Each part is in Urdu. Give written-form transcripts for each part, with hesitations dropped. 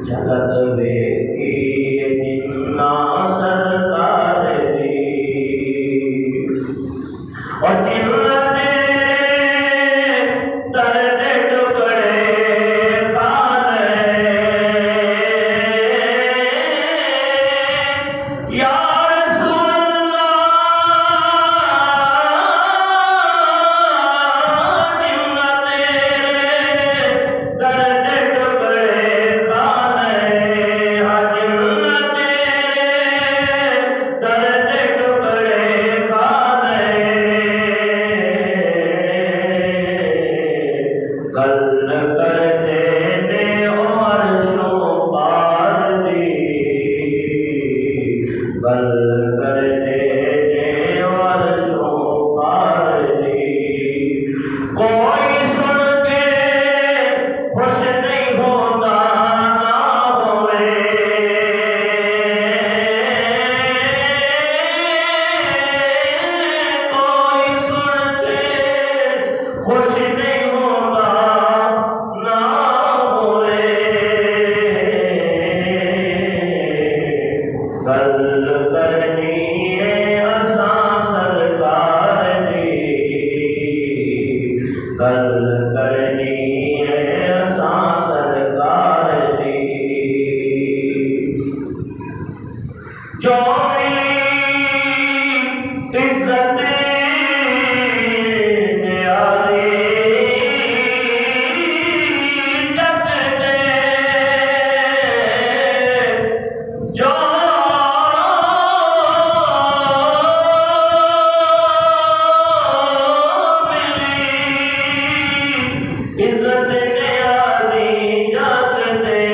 جھلک دیکھی جن بل کر دینے ورشوں پار دی، کوئی سن کے خوش نہیں ہوتا نہ ہوئے، کوئی سن کے خوش نہیں ہوتا نہ ہوئے، گل کرنی ہے اساں سرکار دی، گل کرنی ہے اساں سرکار دی، جو ملی عزت نیازی جگ دے، جو عزت نیازی جگ دے،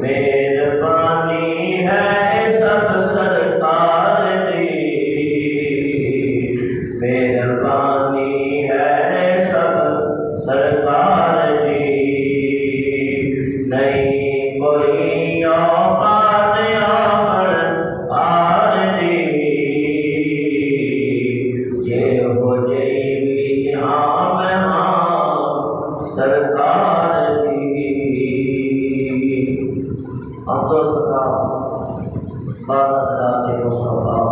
مہربانی ہے سب سرکار دی، مہربانی ہے سب سرکار دی، نہیں کوئی اوقات آر دی، یہ ہو جئی بھی ہاں میں ہاں سرکار دی، اب تو سلام بارہ ذات مصطفیٰ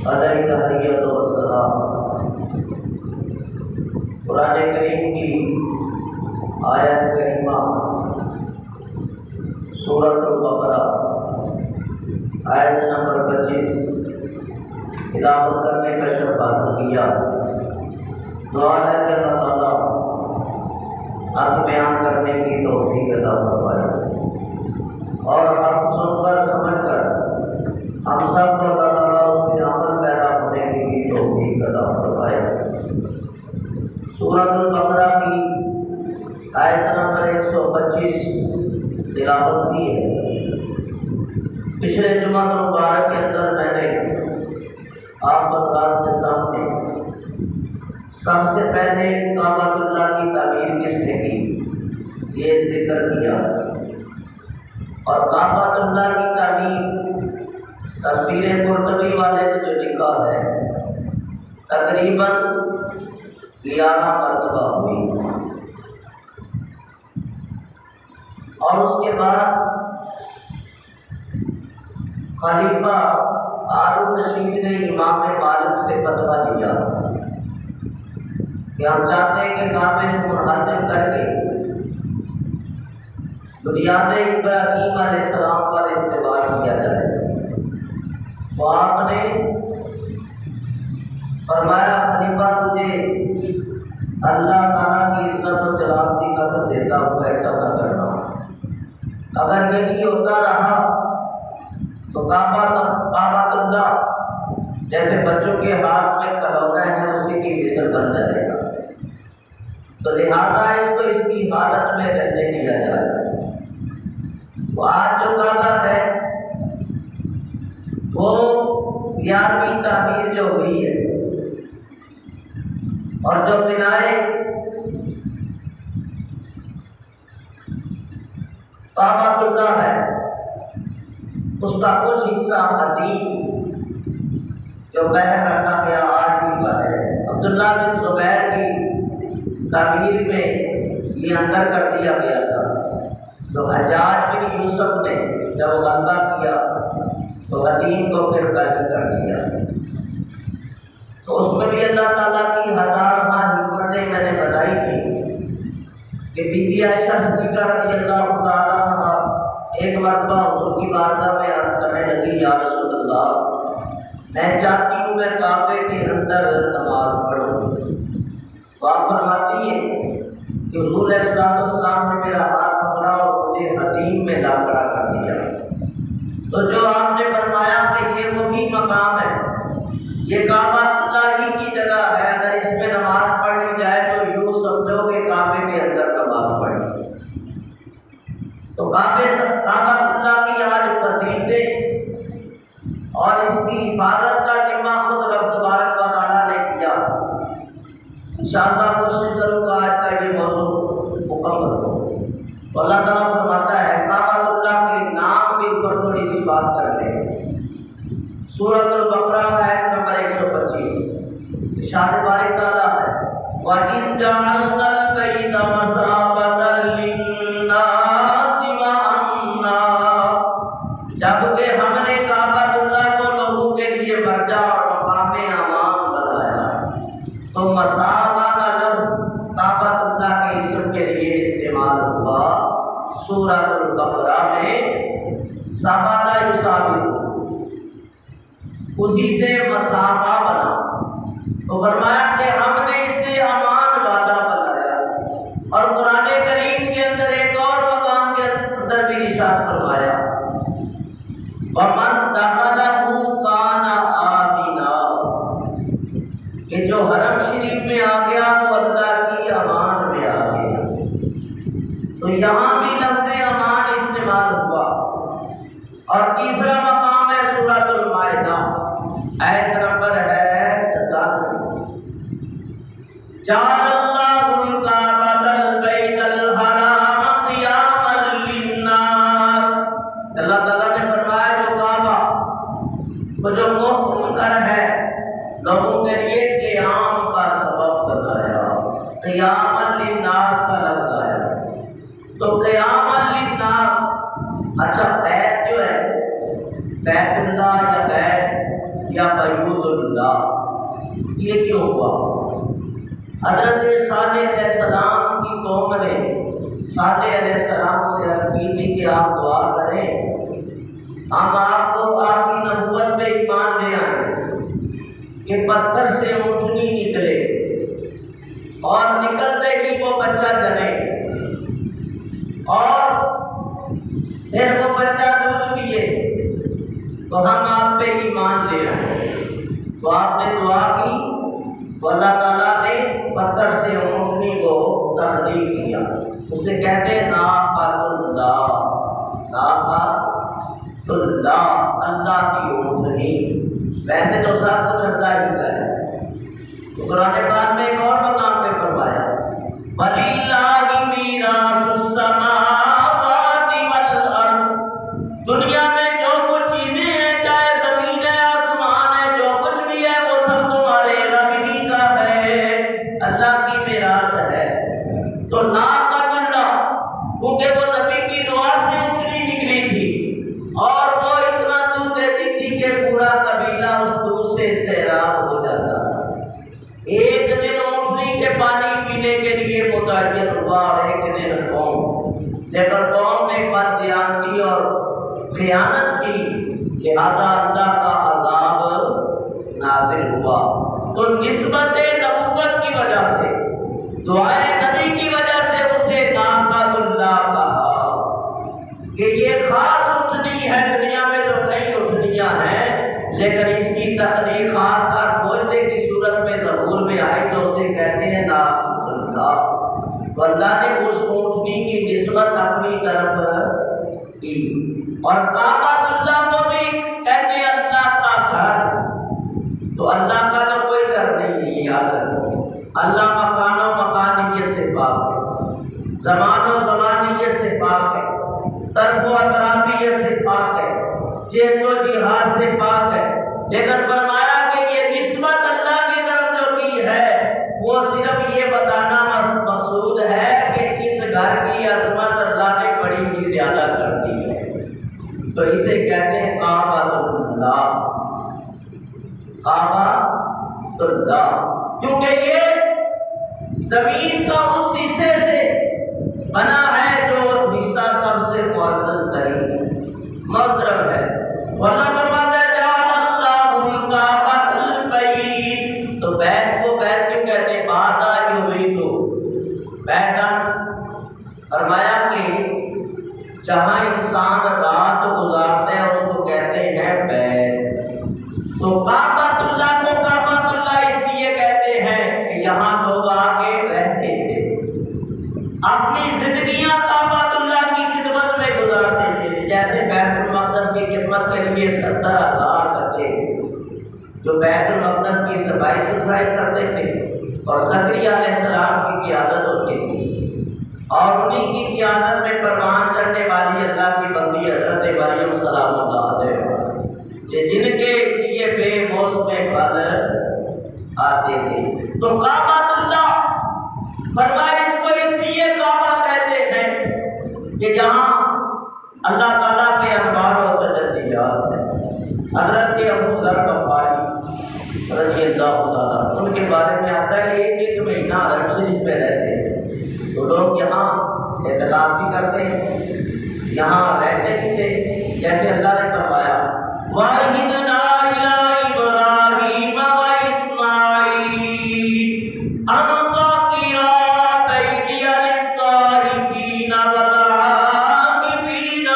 علیہ تحیت و سلام۔ قرآن کریم کی آیت کریمہ سورۃ البقرہ آیت نمبر 25 تلاوت کرنے کا شرف حاصل کیا۔ دعا ہے کہ اللہ تعالیٰ حق بیان کرنے کی توفیق عطا فرمائے، اور ہم سن کر سمجھ کر ہم سب کو اللہ تعالیٰ اس میں عمل پیدا ہونے کی بھی توفیق عطا فرمائے۔ سورۃ البقرہ کی آیت نمبر 125 تلاوت کی ہے۔ پچھلے جمعہ مبارک کے اندر میں نے آپ حضرات کے سامنے سب سے پہلے کعبۃ اللہ کی تعمیر کس نے کی یہ ذکر کیا، اور کعبۃ اللہ کی تعمیر تفسیر قرطبی والے نے جو لکھا ہے تقریباً 11 مرتبہ ہوئی، اور اس کے بعد خلیفہ ہارون رشید نے امام مالک سے فتویٰ لیا کہ ہم چاہتے ہیں کہ کعبے کو منہدم کر کے بنیاد ابراہیم علیہ السلام پر استعمال کیا جائے، تو آپ نے فرمایا خلیفہ تجھے اللہ تعالیٰ کی عزت و جلال کی قسم دیتا ہوں ایسا نہ کرنا، اگر یہی ہوتا رہا تو کعبۃ اللہ جیسے بچوں کے ہاتھ میں کھلونا ہے اسی کی مثل بن جائے گا، تو لہذا اس کو اس کی حالت میں رہنے دیا جائے۔ تو آج جو کعبہ ہے وہ 11ویں تعمیر جو ہوئی ہے، اور جو بنائے کعبۃ اللہ ہے اس کا کچھ حصہ حدیم جو بہر رکھا گیا آج بھی کا ہے۔ عبداللہ بن زبیر کی تعمیر میں یہ اندر کر دیا گیا تھا، تو حجاج بن یوسف نے جب غلبہ کیا تو حدیم کو پھر قید کر دیا، تو اس میں بھی اللہ تعالیٰ کی ہزارواں حکمتیں میں نے بتائی تھی کہ بی بی عائشہ صدیقہ رضی اللہ تعالیٰ عنہا ایک مرتبہ حضور کی بارگاہ میں عرض کرنے لگی یا رسول اللہ میں چاہتی ہوں میں کعبے کے اندر نماز پڑھوں، تو آپ فرماتی ہیں کہ حضور علیہ السلام نے میرا ہاتھ پکڑا اور مجھے حدیم میں لا کھڑا کر دیا، تو جو آپ نے فرمایا کہ یہ وہی مقام ہے، یہ کعبہ اللہ ہی کی جگہ ہے، اگر اس میں نماز پڑھی جائے تو یوں سمجھو کہ کعبے کے اندر نماز پڑھی۔ تو کعبہ اللہ کی آج فضیلتیں اور اس کی حفاظت کا ذمہ خود رب تبارک و تعالیٰ نے کیا۔ انشاءاللہ کوشش کروں گا آج کا یہ موضوع مکمل ہو۔ تو اللہ تعالیٰ فرماتا ہے کعبۃ اللہ کے نام کے اوپر تھوڑی سی بات کر لیں۔ سورۃ البقرہ آیت نمبر 125 ارشاد باری تعالیٰ ہے وَإِذْ جَعَلْنَا الْبَيْتَ مَثَابَةً لِلنَّاسِ وَأَمْنًا، جبکہ ہم نے کعبۃ اللہ کو لوگوں کے لیے مرجع اور مقام امان بنایا، تو مثابہ کا لفظ کعبۃ اللہ کے اسم کے لیے استعمال ہوا۔ سورۃ البقرہ میں ثابت یثابت، اسی سے مثابہ بنا، تو فرمایا کہ ہم نے اسے امان والا بنایا۔ اور قرآن کریم کے اندر ایک اور مقام کے اندر بھی ارشاد فرمایا وَمَن دَخَلَهُ كَانَ آمِنًا، کہ جو حرم شریف میں آ گیا وہ اللہ کی امان میں آ گیا۔ تو یہاں بھی لفظ امان استعمال ہوا۔ اور تیسرا مقام ہے سورۃ المائدہ آیت نمبر ہے 97 جعل اللہ الکعبۃ البیت الحرام قیاما للناس، اللہ تعالیٰ نے فرمایا جو کعبہ وہ جو منکر ہے لوگوں کے لیے قیام کا سبب بنایا، قیاما للناس کا لفظ آیا۔ تو قیاما للناس، اچھا بیت جو ہے بیت اللہ یا بیت یا بیوت اللہ، یہ کیوں ہوا؟ حضرت صالح علیہ السلام کی قوم نے صالح علیہ السلام سے عرض کی تھی کہ آپ دعا کریں ہم آپ کو آپ کی نبوت پہ ایمان لے آئیں کہ پتھر سے اونٹنی نکلے اور نکلتے ہی وہ بچہ جنے اور پھر وہ بچہ دودھ پیے تو ہم آپ پہ ایمان لے آئے۔ تو آپ نے دعا کی تو اللہ تعالیٰ نے پتھر سے اونٹنی کو تخلیق کیا، اسے کہتے ہیں ناقۃ اللہ، ناقۃ اللہ، اللہ کی اونٹنی۔ ویسے تو سب کچھ اللہ ہی کا ہے۔ تو قرآن پاک میں ایک اور مقام پہ فرمایا وَلِلَّهِ مِيرَاثُ السَّمَاوَاتِ وَالْأَرْضِ، دنیا میں جو کچھ چیزیں ہیں چاہے زمین ہے آسمان ہے جو کچھ بھی ہے وہ سب تمہارے رب ہی کا ہے، اللہ کی میراث ہے۔ تو ناقۃ اللہ، کیونکہ وہ نبی کی دعا سے اونٹنی نکلی تھی اور وہ اتنا دودھ دیتی تھی کہ پورا قبیلہ اس دودھ سے سیراب ہو جاتا تھا۔ ایک دن اونٹنی کے پانی پینے کے لیے متعین ہوا اور ایک دن قوم، لیکن قوم نے بددیانتی اور خیانت کی، لہذا اللہ کا عذاب نازل ہوا۔ تو نسبت نبوت کی وجہ سے، دعائے نبی کی وجہ سے اسے ناقۃ اللہ کہا کہ یہ خاص اٹھنی ہے، دنیا میں تو کئی اٹھنیاں ہیں لیکن اس کی تخلیق خاص کر معجزے کی صورت میں ظہور میں آئی تو اسے کہتے ہیں ناقۃ اللہ۔ تو اللہ نے اس اونٹنی کی نسبت اپنی طرف کی۔ اور کعبۃ اللہ کو بھی کہتے ہیں اللہ کا گھر، تو اللہ کا تو کوئی گھر نہیں ہے، یاد رکھو اللہ مکان و مکانیت سے پاک ہے، زمان و زمانیت سے پاک ہے، طرف و اطرافیت سے پاک ہے، جہت و جہاد سے پاک ہے۔ لیکن فرمایا کہ یہ نسبت اللہ کی طرف جو کی ہے وہ صرف یہ بتانا مقصود ہے کہ اس گھر کی عظمت اللہ نے بڑی ہی زیادہ کر دی ہے، تو اسے کہتے ہیں کعبۃ اللہ، کعبۃ اللہ، کیونکہ یہ زمین کا اس حصے سے بنا ہے جو حصہ سب سے معزز ترین محترم ہے۔ اللہ فرماتا ہے جعل اللہ الکعبۃ البیت، تو بیت کو بیت کیوں کہتے ہیں؟ بات آئی ہوئی تو بیتن، فرمایا کہ جہاں انسان رات گزارتے ہیں اس کو کہتے ہیں بیت۔ تو کعبۃ اللہ کو کعبۃ اللہ اس لیے کہتے ہیں کہ یہاں لوگ آ کے رہتے تھے، اپنی زندگیاں کعبۃ اللہ کی خدمت میں بیت المقدس کی صفائی ستھرائی کرتے تھے اور زکریا علیہ السلام کی قیادت ہوتی تھی، اور انہیں کی قیادت میں پروان چڑھنے والی اللہ کی بندی حضرت مریم سلام اللہ علیہ جن کے لیے بے موسم پھل آتے تھے۔ تو کعبہ اللہ فرمایا اس کو اس لیے کعبہ کہتے ہیں کہ جہاں اللہ تعالیٰ کے انوار و تجلیات ہیں۔ حضرت ابو ذر غفاری رضی اللہ تعالیٰ ان کے بارے میں آتا ہے ایک ایک مہینہ حرم شریف میں رہتے ہیں، تو لوگ یہاں اعتکاف بھی کرتے ہیں، یہاں رہتے بھی تھے، جیسے اللہ نے فرمایا وَإِذْ إِلَىٰ إِبْرَاهِيمَ وَإِسْمَاعِيلَ أَن طَهِّرَا بَيْتِيَ لِلطَّائِفِينَ وَالْعَاكِفِينَ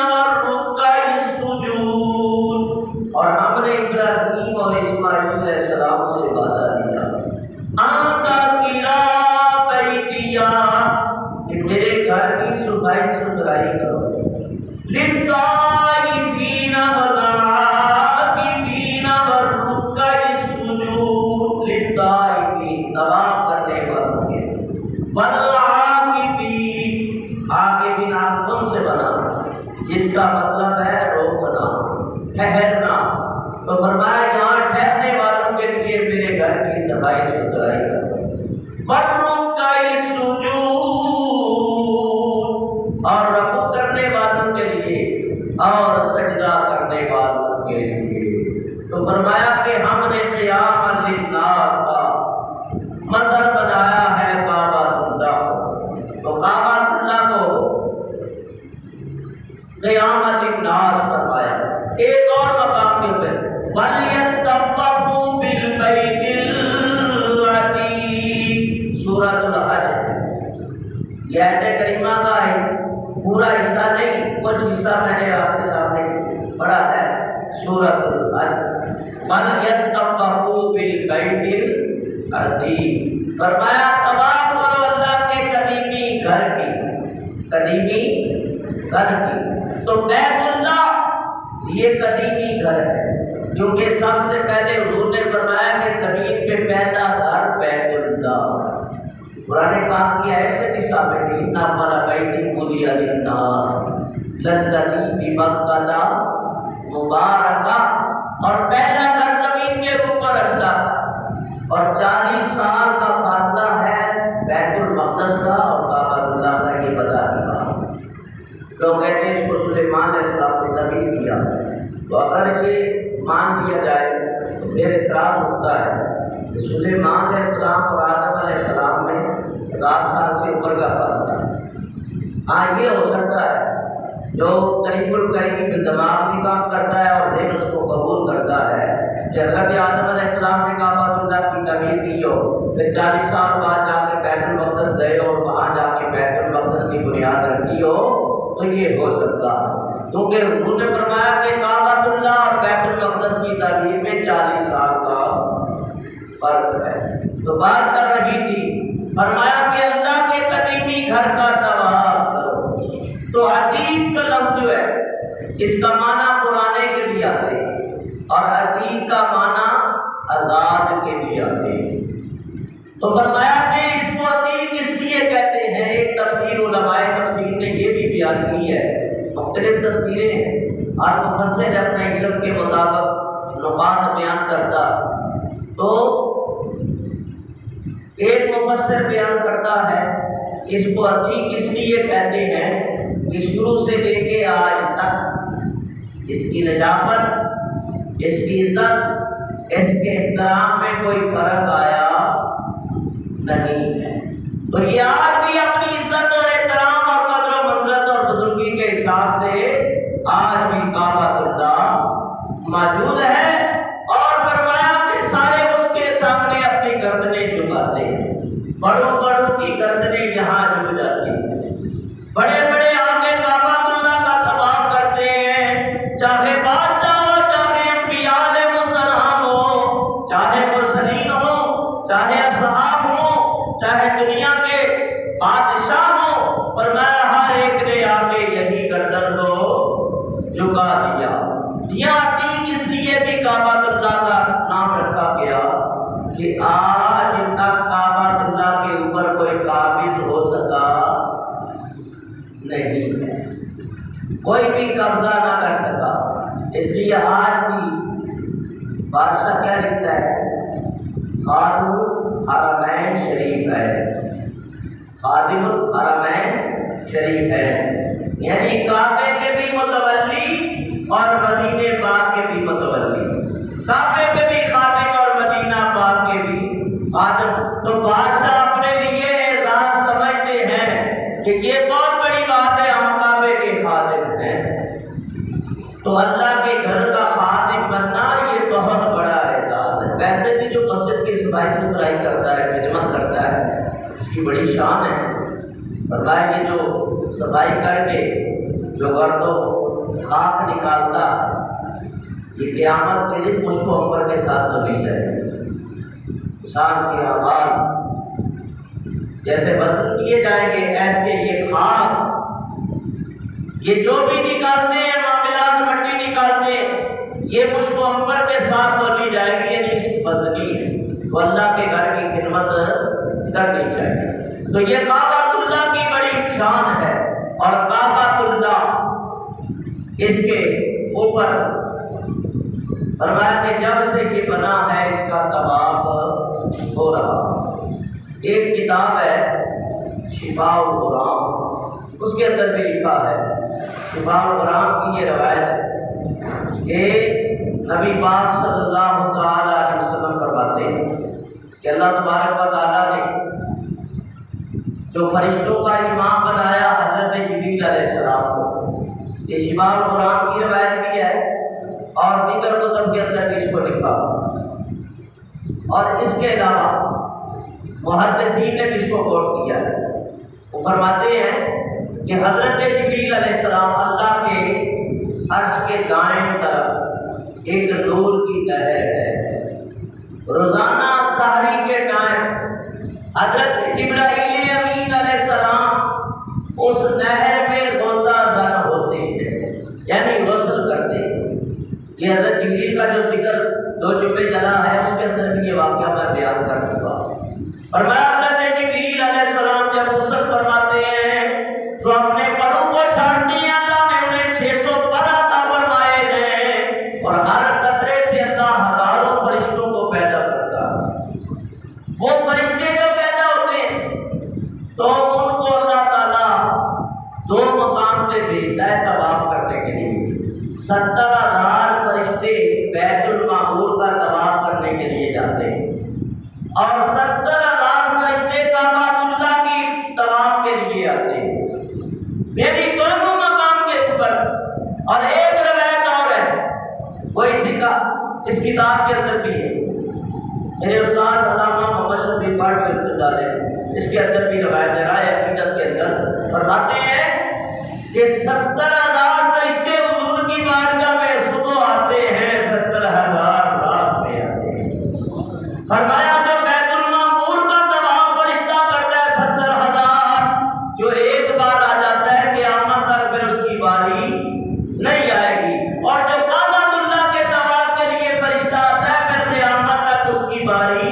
وَالرُّكَّعِ السُّجُودِ، اور ہم نے ابراہیم اور اسماعیل علیہ السلام سے وعدہ لیا أَن طَهِّرَا بَيْتِيَ کہ میرے گھر کی صفائی ستھرائی کرو، لِلطَّائِفِينَ طواف کرنے والوں کے، والعاکفین عاکفین عاکفن سے بنا جس کا مطلب ہے روکنا، ٹھہرنا، تو فرمایا یہاں ٹھہرنے والوں کے لیے میرے گھر کی صفائی ستھرائی کرو، والرکع السجود اور رکوع کرنے والوں کے لیے اور سجدہ کرنے والوں کے لیے۔ تو فرمایا کہ ہم نے قیام للناس کا مظہر بنایا ہے کعبہ اللہ، تو کعبہ اللہ کو قیام للناس فرمایا۔ ایک اور مقام کے اوپر وَلْيَطَّوَّفُوا بِالْبَيْتِ الْعَتِيقِ سورۃ الحج، یہ آیت کریمہ کا ہے پورا حصہ نہیں، کچھ حصہ میں نے آپ کے سامنے پڑھا ہے سورۃ الحج۔ وَلْيَطَّوَّفُوا بِالْبَيْتِ الْعَتِيقِ فرمایا طواف کرو اللہ کے قدیمی گھر کی، قدیمی گھر کی۔ تو بیت اللہ یہ قدیمی گھر ہے، کیونکہ سب سے پہلے حضور نے فرمایا کہ زمین پہ پہلا گھر بیت اللہ۔ قرآن پاک کی ایسے بھی ثابت ہے اِنَّ أَوَّلَ بَيْتٍ وُضِعَ لِلنَّاسِ لَلَّذِي بِبَكَّةَ مُبَارَكًا، اور پہلا گھر زمین کے اوپر اللہ کا، اور 40 سال کا فاصلہ ہے بیت المقدس کا اور کعبہ اللہ کا، یہ بتا چکا۔ لوگ کہتے ہیں اس کو سلیمان علیہ السلام نے تعمیر کیا، تو اگر یہ مان لیا جائے تو پھر اعتراض ہوتا ہے کہ سلیمان علیہ السلام اور آدم علیہ السلام میں 1000 سال سے اوپر کا فاصلہ ہے۔ ہاں یہ ہو سکتا ہے جو قریب القریب دماغ بھی کام کرتا ہے اور ذہن اس کو قبول کرتا ہے کہ حضرت آدم علیہ السلام نے کعبہ اللہ کی تعمیر کی ہو، پھر 40 سال بعد جا کے بیت المقدس گئے اور وہاں جا کے بیت المقدس کی بنیاد رکھی ہو، تو یہ ہو سکتا ہے، کیونکہ حضور نے فرمایا کہ کعبہ اللہ اور بیت المقدس کی تعمیر میں 40 سال کا فرق ہے۔ تو بات کر رہی تھی، فرمایا کہ اللہ کے قدیمی گھر کا طواف کرو۔ تو عتیق کا لفظ جو ہے اس کا معنی پرانے کے لیے آتے اور عتیق کا معنی آزاد کے لیے آتے۔ تو فرمایا کہ اس کو عتیق اس لیے کہتے ہیں، ایک تفسیر علماء تفسیر نے یہ بھی بیان کی ہے، مختلف تفسیریں ہیں، ہر مفسر اپنے علم کے مطابق نقاط بیان کرتا۔ تو ایک مفسر بیان کرتا ہے اس کو عتیق اس لیے کہتے ہیں کہ شروع سے لے کے آج تک اس کی نجابت، اس کی عزت، اس کے احترام میں کوئی فرق آیا نہیں ہے۔ تو یہ آج بھی اپنی عزت اور احترام اور قدر و منزلت اور بزرگی کے حساب سے آج بھی کعبہ اللہ موجود ہے، اور فرمایا کہ سارے اس کے سامنے اپنی گردنیں جھکاتے ہیں، بڑوں بڑوں کی گردنیں یہاں جھک جاتی ہیں، بڑے بڑے آگے کعبہ اللہ کا طواف کرتے ہیں، چاہے بادشاہ ہو، چاہے انبیاء علیہ السلام ہو، چاہے مرسلین ہو، چاہے اصحاب ہو، چاہے دنیا کے بادشاہ ہو، فرمایا ہر ایک نے آگے یہی گردن کو جھکا دیا۔ یہ عتیق اس لیے بھی کعبہ اللہ کا نام رکھا گیا کہ آج تک کعبہ اللہ کے اوپر کوئی قابض ہو سکا نہیں ہے، کوئی بھی قبضہ نہ کر سکا۔ اس لیے آج بھی بادشاہ کیا لکھتا ہے؟ خادم الحرمین شریف ہے، خادم الحرمین شریف ہے، یعنی کعبے کے بھی متولی اور مدینے پاک کے بھی متولی، کعبے کے بھی خادم اور مدینہ پاک کے بھی خادم۔ تو بادشاہ اپنے لیے اعزاز سمجھتے ہیں کہ یہ بہت بڑی بات ہے، ہم کعبے کے خادم ہیں۔ تو اللہ کے گھر کا خادم بننا یہ بہت بڑا اعزاز ہے۔ ویسے بھی جو مسجد کی صفائی ستھرائی کرتا ہے، خدمت کرتا ہے، اس کی بڑی شان ہے۔ فرمایا کہ جو صفائی کر کے جو گرد و خاک نکالتا ہے، یہ قیامت کے دن مشک و عنبر کے ساتھ دبی جائے۔ شان کے اعمال جیسے وزن کیے جائیں گے، ایسے یہ خاک، یہ جو بھی نکالتے ہیں معاملات، مٹی نکالتے ہیں، یہ مشک و عنبر کے ساتھ دبی جائے گی، یعنی اس کی وزنی ہے۔ تو اللہ کے گھر کی خدمت کرنی چاہیے۔ تو یہ کعبہ اللہ کی بڑی شان ہے، اور کعبہ اللہ اس کے اوپر فرمایا کہ جب سے یہ بنا ہے اس کا طواف ہو رہا۔ ایک کتاب ہے شفاء الغرام، اس کے اندر بھی لکھا ہے، شفاء الغرام کی یہ روایت ہے کہ نبی پاک صلی اللہ تعالی علیہ وسلم فرماتے ہیں کہ اللہ تبارک و تعالیٰ نے جو فرشتوں کا امام بنایا حضرت جبریل علیہ السلام کو، یہ شفاء القرآن کی روایت بھی ہے اور دیگر کتب کے اندر بھی اس کو لکھا، اور اس کے علاوہ محدثین نے بھی اس کو کوٹ کیا ہے۔ وہ فرماتے ہیں کہ حضرت جبریل علیہ السلام اللہ کے عرش کے دائیں طرف ایک نور کی لہر ہے۔ روزانہ سحری کے ٹائم حضرت جبرائیل امین علیہ السلام اس نہر میں غوطہ زن ہوتے ہیں، یعنی غسل کرتے ہیں۔ یہ حضرت جبریل کا جو ذکر 2 جمعے چلا ہے، اس کے اندر بھی یہ واقعہ میں بیان کر چکا ہوں۔ اور میں حضرت جبریل علیہ السلام جب غسل فرماتے ہیں تو اپنے پروں کو چھاڑتے ہیں، اللہ نے انہیں 600 پر عطا فرمائے ہیں، اور ہر قطرے سے اللہ ہزاروں فرشتوں کو پیدا کرتا ہے۔ وہ فرشتے جو پیدا ہوتے ہیں تو ان کو اللہ تعالیٰ 2 مقام پہ بھیجتا ہے طواف کرنے کے لیے۔ 70,000 فرشتے بیت المعمور کا طواف کرنے کے لیے جاتے ہیں، اور 70,000 فرشتے کعبہ اللہ کی طواف کے لیے آتے ہیں، یعنی دونوں مقام کے اوپر۔ اور ایک روایت اور ہے، وہ اسی کا اس کتاب کے اندر بھی ہے، میرے استاد علامہ محمد شفیع پاٹھی رحمۃ اللہ علیہ، اس کے اندر بھی روایت ہے، رائے عقیدت کے اندر فرماتے ہیں کہ 70,000 فرشتے حضور کی بارگاہ میں صبح آتے ہیں، 70,000 رات میں آتے ہیں۔ فرمایا جو بیت المعمور کا طواف فرشتہ کرتا ہے 70,000، جو ایک بار آ جاتا ہے قیامت تک پھر اس کی باری نہیں آئے گی، اور جو کعبہ اللہ کے طواف کے لیے فرشتہ آتا ہے پھر قیامت تک اس کی باری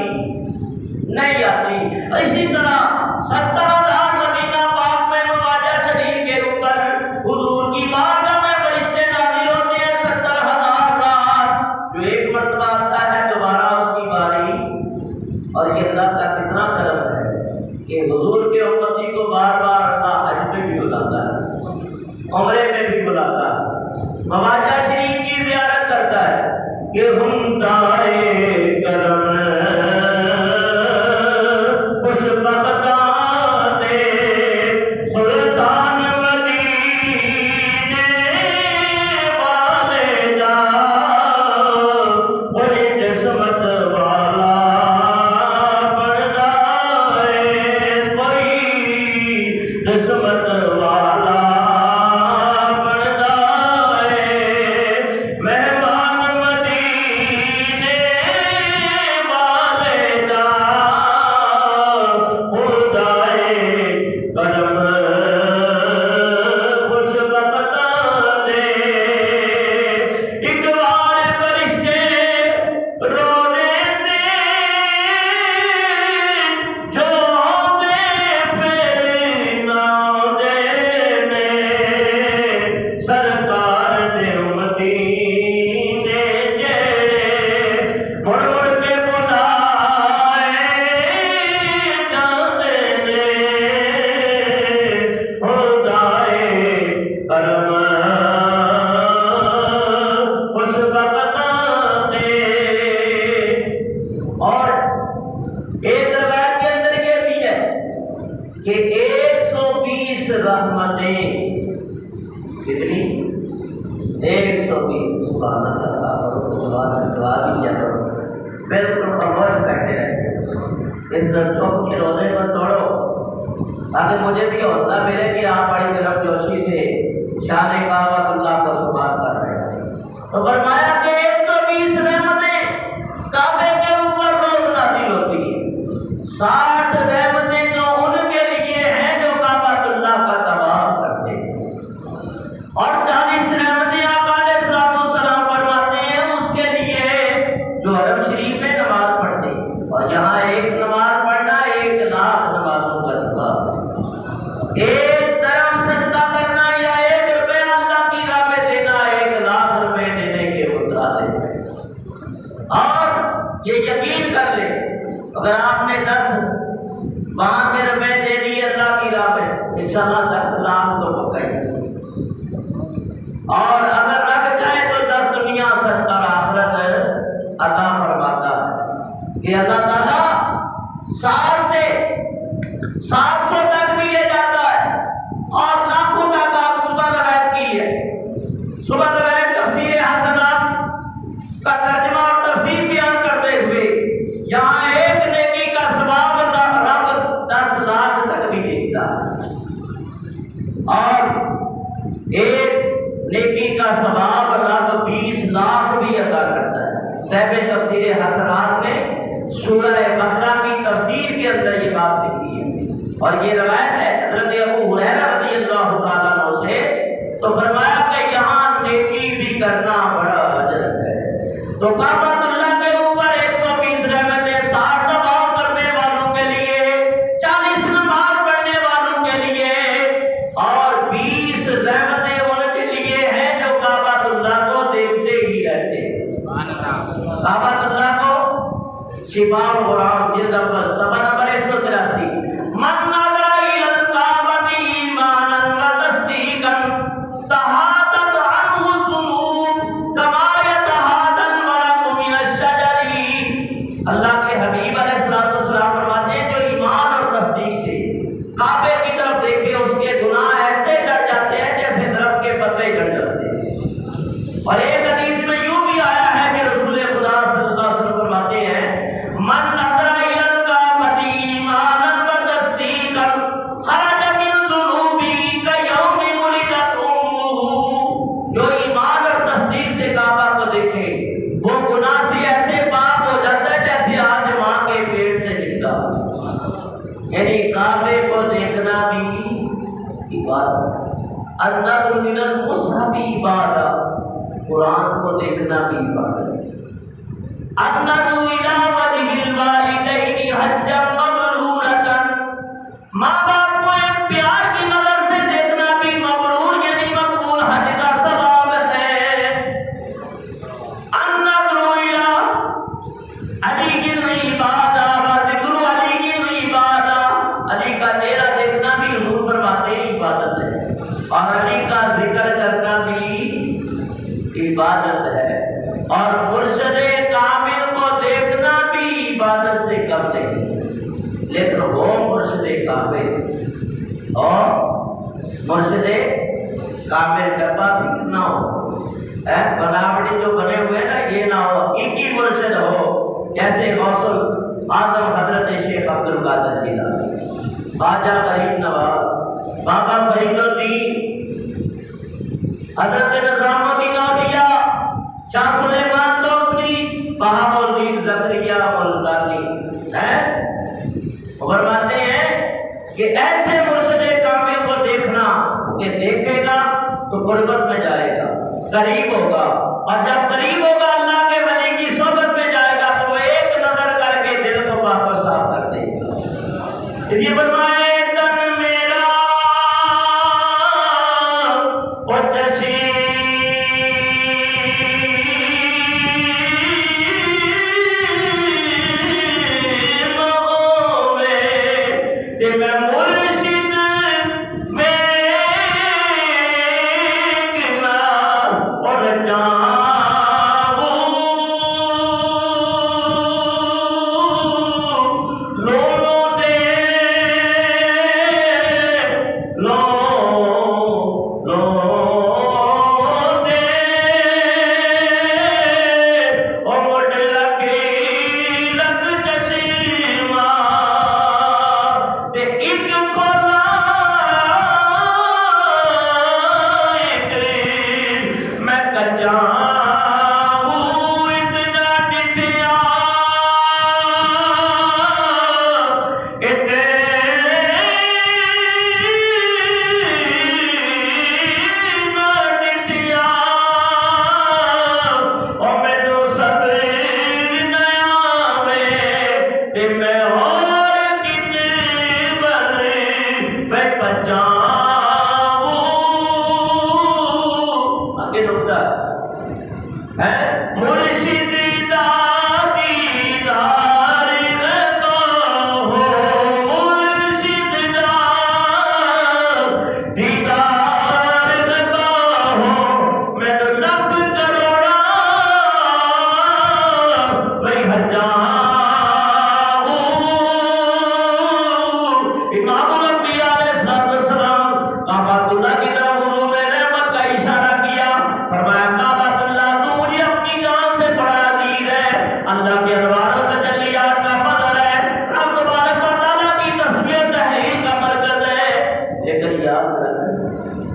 نہیں آتی۔ اسی طرح 70,000 مدینہ پاک میں مواجہ شریف کے اوپر حضور کی بارگاہ میں فرشتے نازل ہوتے ہیں، 70,000 رات، جو ایک مرتبہ آتا ہے دوبارہ اس کی باری۔ اور یہ اللہ کا کتنا کرم ہے کہ حضور کے امتی کو بار بار اللہ حج میں بھی بلاتا ہے، عمرے میں بھی بلاتا ہے، مواجہ شریف کی زیارت کرتا ہے کہ ہم دائے کرم مہمان مدینے اور ایک روایت کے اندر یہ بھی ہے کہ 120 رحمتیں، کتنی؟ 120. سبحان اللہ. جواب ہی کیا کرو، بالکل خاموش بیٹھے رہتے. اس چوک کے روزے کو توڑو تاکہ مجھے بھی حوصلہ ملے کہ آپ بڑی گرم جوشی سے شان کعبۃ اللہ کو سماعت کر رہے ہیں. تو فرمایا کہ 120 رحمتیں کعبے کے اوپر روز نازل ہوتی ہیں. 60 رحمتیں جو ان کے لیے ہیں جو کعبۃ اللہ کا طواف کرتے ہیں، اور 40 رحمتیں آقا علیہ السلام فرماتے ہیں اس کے لیے جو حرم شریف میں نماز پڑھتے ہیں. اور یہاں ایک نماز پڑھنا 1 لاکھ نمازوں کا ثواب ہے. ایک درہم صدقہ کرنا یا 1 روپیہ اللہ کی راہ میں دینا 1 لاکھ روپے دینے کے مترادف ہے. اور یہ یقین کر لیں، اگر آپ نے 10 5 روپے دے دیے اللہ کی راہ میں، انشاءاللہ 10 لاکھ تو پکا ہی. اور اگر رکھ جائے تو 10 دنیا صدقہ آخرت عطا فرماتا ہے کہ اللہ تعالیٰ 700 تک بھی لے جاتا ہے اور لاکھوں تک. آپ صبح روایت کی ہے، صبح روایت تفسیر حسنات کا ترجمہ اور تفسیر بیان کرتے ہوئے یہاں ایک نیکی کا ثواب رب 10 لاکھ تک بھی دیتا ہے، اور ایک نیکی کا ثواب رب 20 لاکھ بھی عطا کرتا ہے. صاحب تفسیر حسنات نے سورہ بقرہ کی تفسیر کے اندر یہ بات لکھی ہے. اور یہ روایت ہے حضرت ابو ہریرہ رضی اللہ تعالیٰ عنہ سے. تو فرمایا کہ یہاں نیکی بھی کرنا بڑا اجر ہے. تو کعبۃ اللہ کے اوپر 120 رحمتیں 60 طواف کرنے والوں کے لیے، 40 نماز پڑھنے والوں کے لیے، اور 20 رحمتیں ان کے لیے ہیں جو کعبۃ اللہ کو دیکھتے ہی رہتے ہیں. کعبۃ اللہ کو شفاء القرآن جلد اول صفحہ نمبر 183. من نظر الى الکعبۃ ایمانا وتصدیقا تحاطت عنہ الذنوب کما یتحاط الورق من الشجر. اللہ کے حبیب علیہ السلام فرماتے ہیں جو ایمان اور تصدیق سے کعبے کی طرف دیکھے اس کے گناہ ایسے ڈر جاتے ہیں جیسے درخت کے پتے ڈر جاتے ہیں. اور ایک حدیث میں یوں بھی آیا ہے کہ رسول خدا صلی اللہ علیہ وسلم فرماتے ہیں من نظر الى الکعبۃ ایمانا وتصدیقا خرج من ذنوبہ کیوم ولدت امہ. جو ایمان اور تصدیق سے کعبہ کو دیکھے وہ گناہ سے ایسے پاک ہو جاتا ہے جیسے آج ماں کے پیٹ سے نکلا. یعنی کعبے کو دیکھنا بھی عبادت. النظر الى المصحف عبادت، قرآن کو دیکھنا بھی عبادت. النظر الى وجه الوالدین حجا مبرورا، ماں باپ کو ایک پیار کی نظر سے دیکھنا بھی مبرور یعنی مقبول حج کا ثواب ہے. النظر الى علی کی عبادہ و ذکر علی کی عبادہ، علی کا چہرہ دیکھنا بھی حضور فرماتے ہیں عبادت ہے، اور علی کا ذکر کرنا بھی عبادت ہے. اور مرشد کامل کو دیکھنا بھی عبادت سے کم نہیں. لیکن وہ مرشد کامل اور مرشد کامل ڈبہ بھی نہ ہو، بناوٹی جو بنے ہوئے نا یہ نہ ہو، حقیقی مرشد ہو جیسے غوث اعظم حضرت شیخ عبد القادر جیلانی، خواجہ غریب نواز، بابا فرید الدین، حضرت نظام الدین اولیاء، شاہ سلیمان دوسری، بہاء الدین زکریا ملتانی ہیں. فرماتے ہیں کہ ایسے مرشد کامل کو دیکھنا کہ دیکھے گا تو قربت میں جائے گا، قریب ہوگا، اور جب قریب ہوگا اللہ کے ولی کی صحبت میں جائے گا تو وہ ایک نظر کر کے دل کو پاک و صاف کر دے گا. اس لیے فرمائے تن میرا او چشم میں مرشد میں مرشد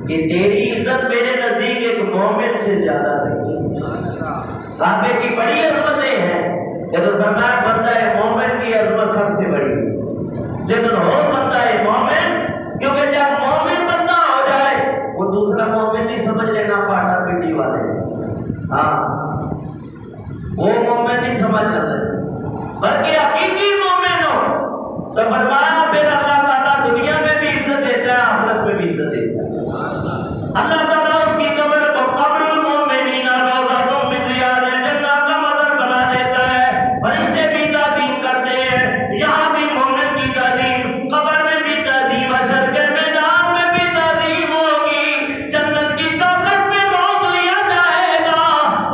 کہ تیری عزت میرے نزدیک ایک مومن سے زیادہ نہیں. کعبے کی بڑی عظمتیں ہیں لیکن فرمایا بندہ مومن کی عظمت سب سے بڑی ہے. لیکن ہو بندہ مومن، کیونکہ جب مومن بندہ ہو جائے وہ دوسرا مومن نہیں سمجھ لینا پاٹا پنڈی والے. ہاں وہ مومن نہیں سمجھ لینا، بلکہ حقیقی مومن ہو تو فرمایا پھر اللہ تعالیٰ دنیا میں بھی عزت دیتا ہے، آخرت میں بھی عزت دیتا ہے. اللہ تعالیٰ اس کی قبر کو قبر المومنین روضۃ من ریاض الجنہ کا مظہر بنا دیتا ہے. فرشتے بھی تعظیم کرتے ہیں، یہاں بھی مومن کی تعظیم، قبر میں بھی تعظیم، حشر کے میدان میں بھی تعظیم ہوگی. جنت کی چوکھٹ میں روک لیا جائے گا،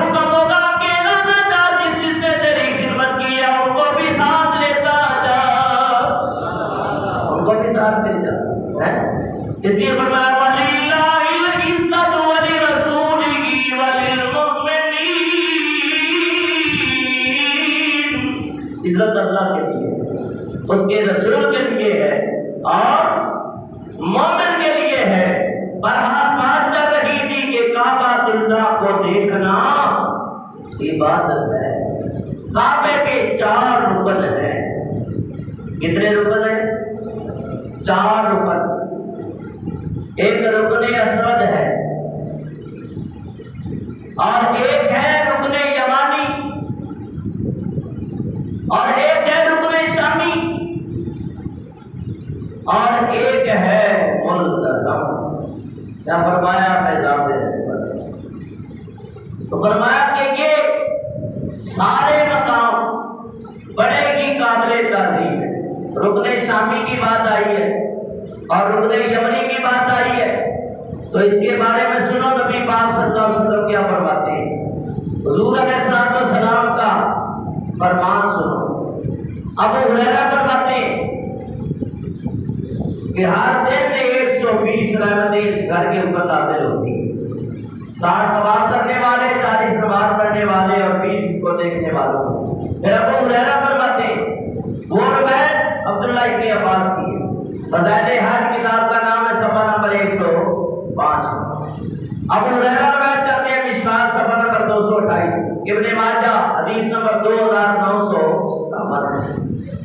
حکم ہوگا اکیلا نہ جا، جس نے تیری خدمت کی ہے ان کو بھی ساتھ لیتا جا، ان کو بھی ساتھ لے جا. اس لیے فرمایا عزت اللہ کے لیے، اس کے رسول کے لیے ہے اور مومن کے لیے ہے. بہرحال بات چل رہی تھی کہ کعبۃ اللہ کو دیکھنا عبادت ہے. کعبے کے 4 رکن ہیں. کتنے رکن ہیں؟ 4 رکن. ایک رکن اسود ہے اور ایک ہے رکن یمانی اور ایک ہے رکن شامی اور ایک ہے ملتزم. کیا فرمایا میدان میں؟ تو فرمایا کہ یہ سارے مقام بڑے ہی قابل تعظیم ہے. رکن شامی کی بات آئی ہے اور رکن یمنی کی بات آئی ہے، تو اس کے بارے میں سنو نبی پاک صلی اللہ علیہ وسلم کیا فرماتے ہیں. حضور علیہ السلام کا فرمان سنو. ابو ہریرہ فرماتے ہیں کہ ہر دن 120 رحمتیں اس گھر کے اوپر نازل ہوتی ہیں. 60 نماز کرنے والے، 40 نماز پڑھنے والے اور 20 اس کو دیکھنے والوں. پھر ابو ہریرہ فرماتے ہیں وہ روایت عبداللہ ابن عباس کی ہے. فضائل حج کتاب کا نام ہے، صفحہ نمبر 105. ابو ہریرہ روایت کرتے ہیں مشکات صفحہ نمبر 228. ابن ماجہ حدیث نمبر 2957.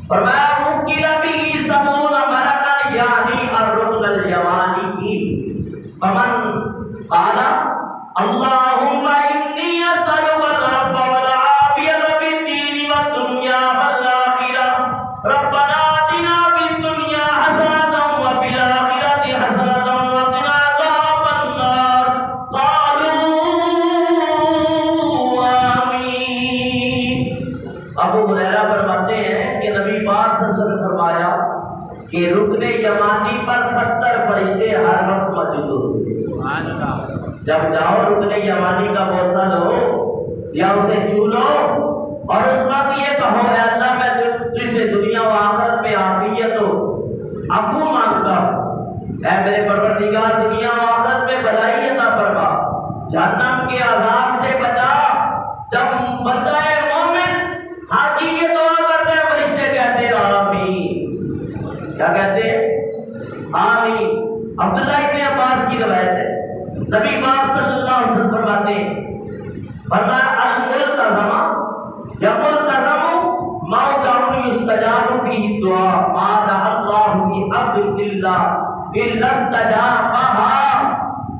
فرمایا مکیل بھی سمون مرکن یعنی الرکن الیمانی فمن قال اللہم انی اسألک العفو والعافیۃ فی الدین والدنیا والآخرہ ربنا آتنا فی الدنیا حسنۃ وفی الآخرۃ حسنۃ وقنا عذاب النار. قالوا آمین. ابو ہریرہ فرماتے ہیں کہ نبی پاک صلی اللہ علیہ وسلم فرمایا کہ رکن یمانی پر 70 فرشتے ہر وقت موجود ہوتے ہیں. جب جاؤ رکن یمانی کا بوسہ لو یا اسے چھو لو اور اس وقت یہ کہو اے اللہ میں تجھ سے دنیا و آخرت میں عافیت و عفو مانگتا ہوں. اے میرے پروردگار دنیا و آخرت میں بھلائی عطا فرما، جہنم کے عذاب سے بچا. جب بندہ مومن حاجی یہ دعا کرتا ہے فرشتے کہتے ہیں آمین. کیا کہتے ہیں؟ آمین. عبداللہ ابن عباس کی روایت ہے، نبی پاک صلی اللہ علیہ وسلم فرماتے ہیں فرمایا الملتزم یا ملتزم موضع یستجاب فیہ الدعاء ما دعا اللہ فی عبد اللہ الا استجابہا.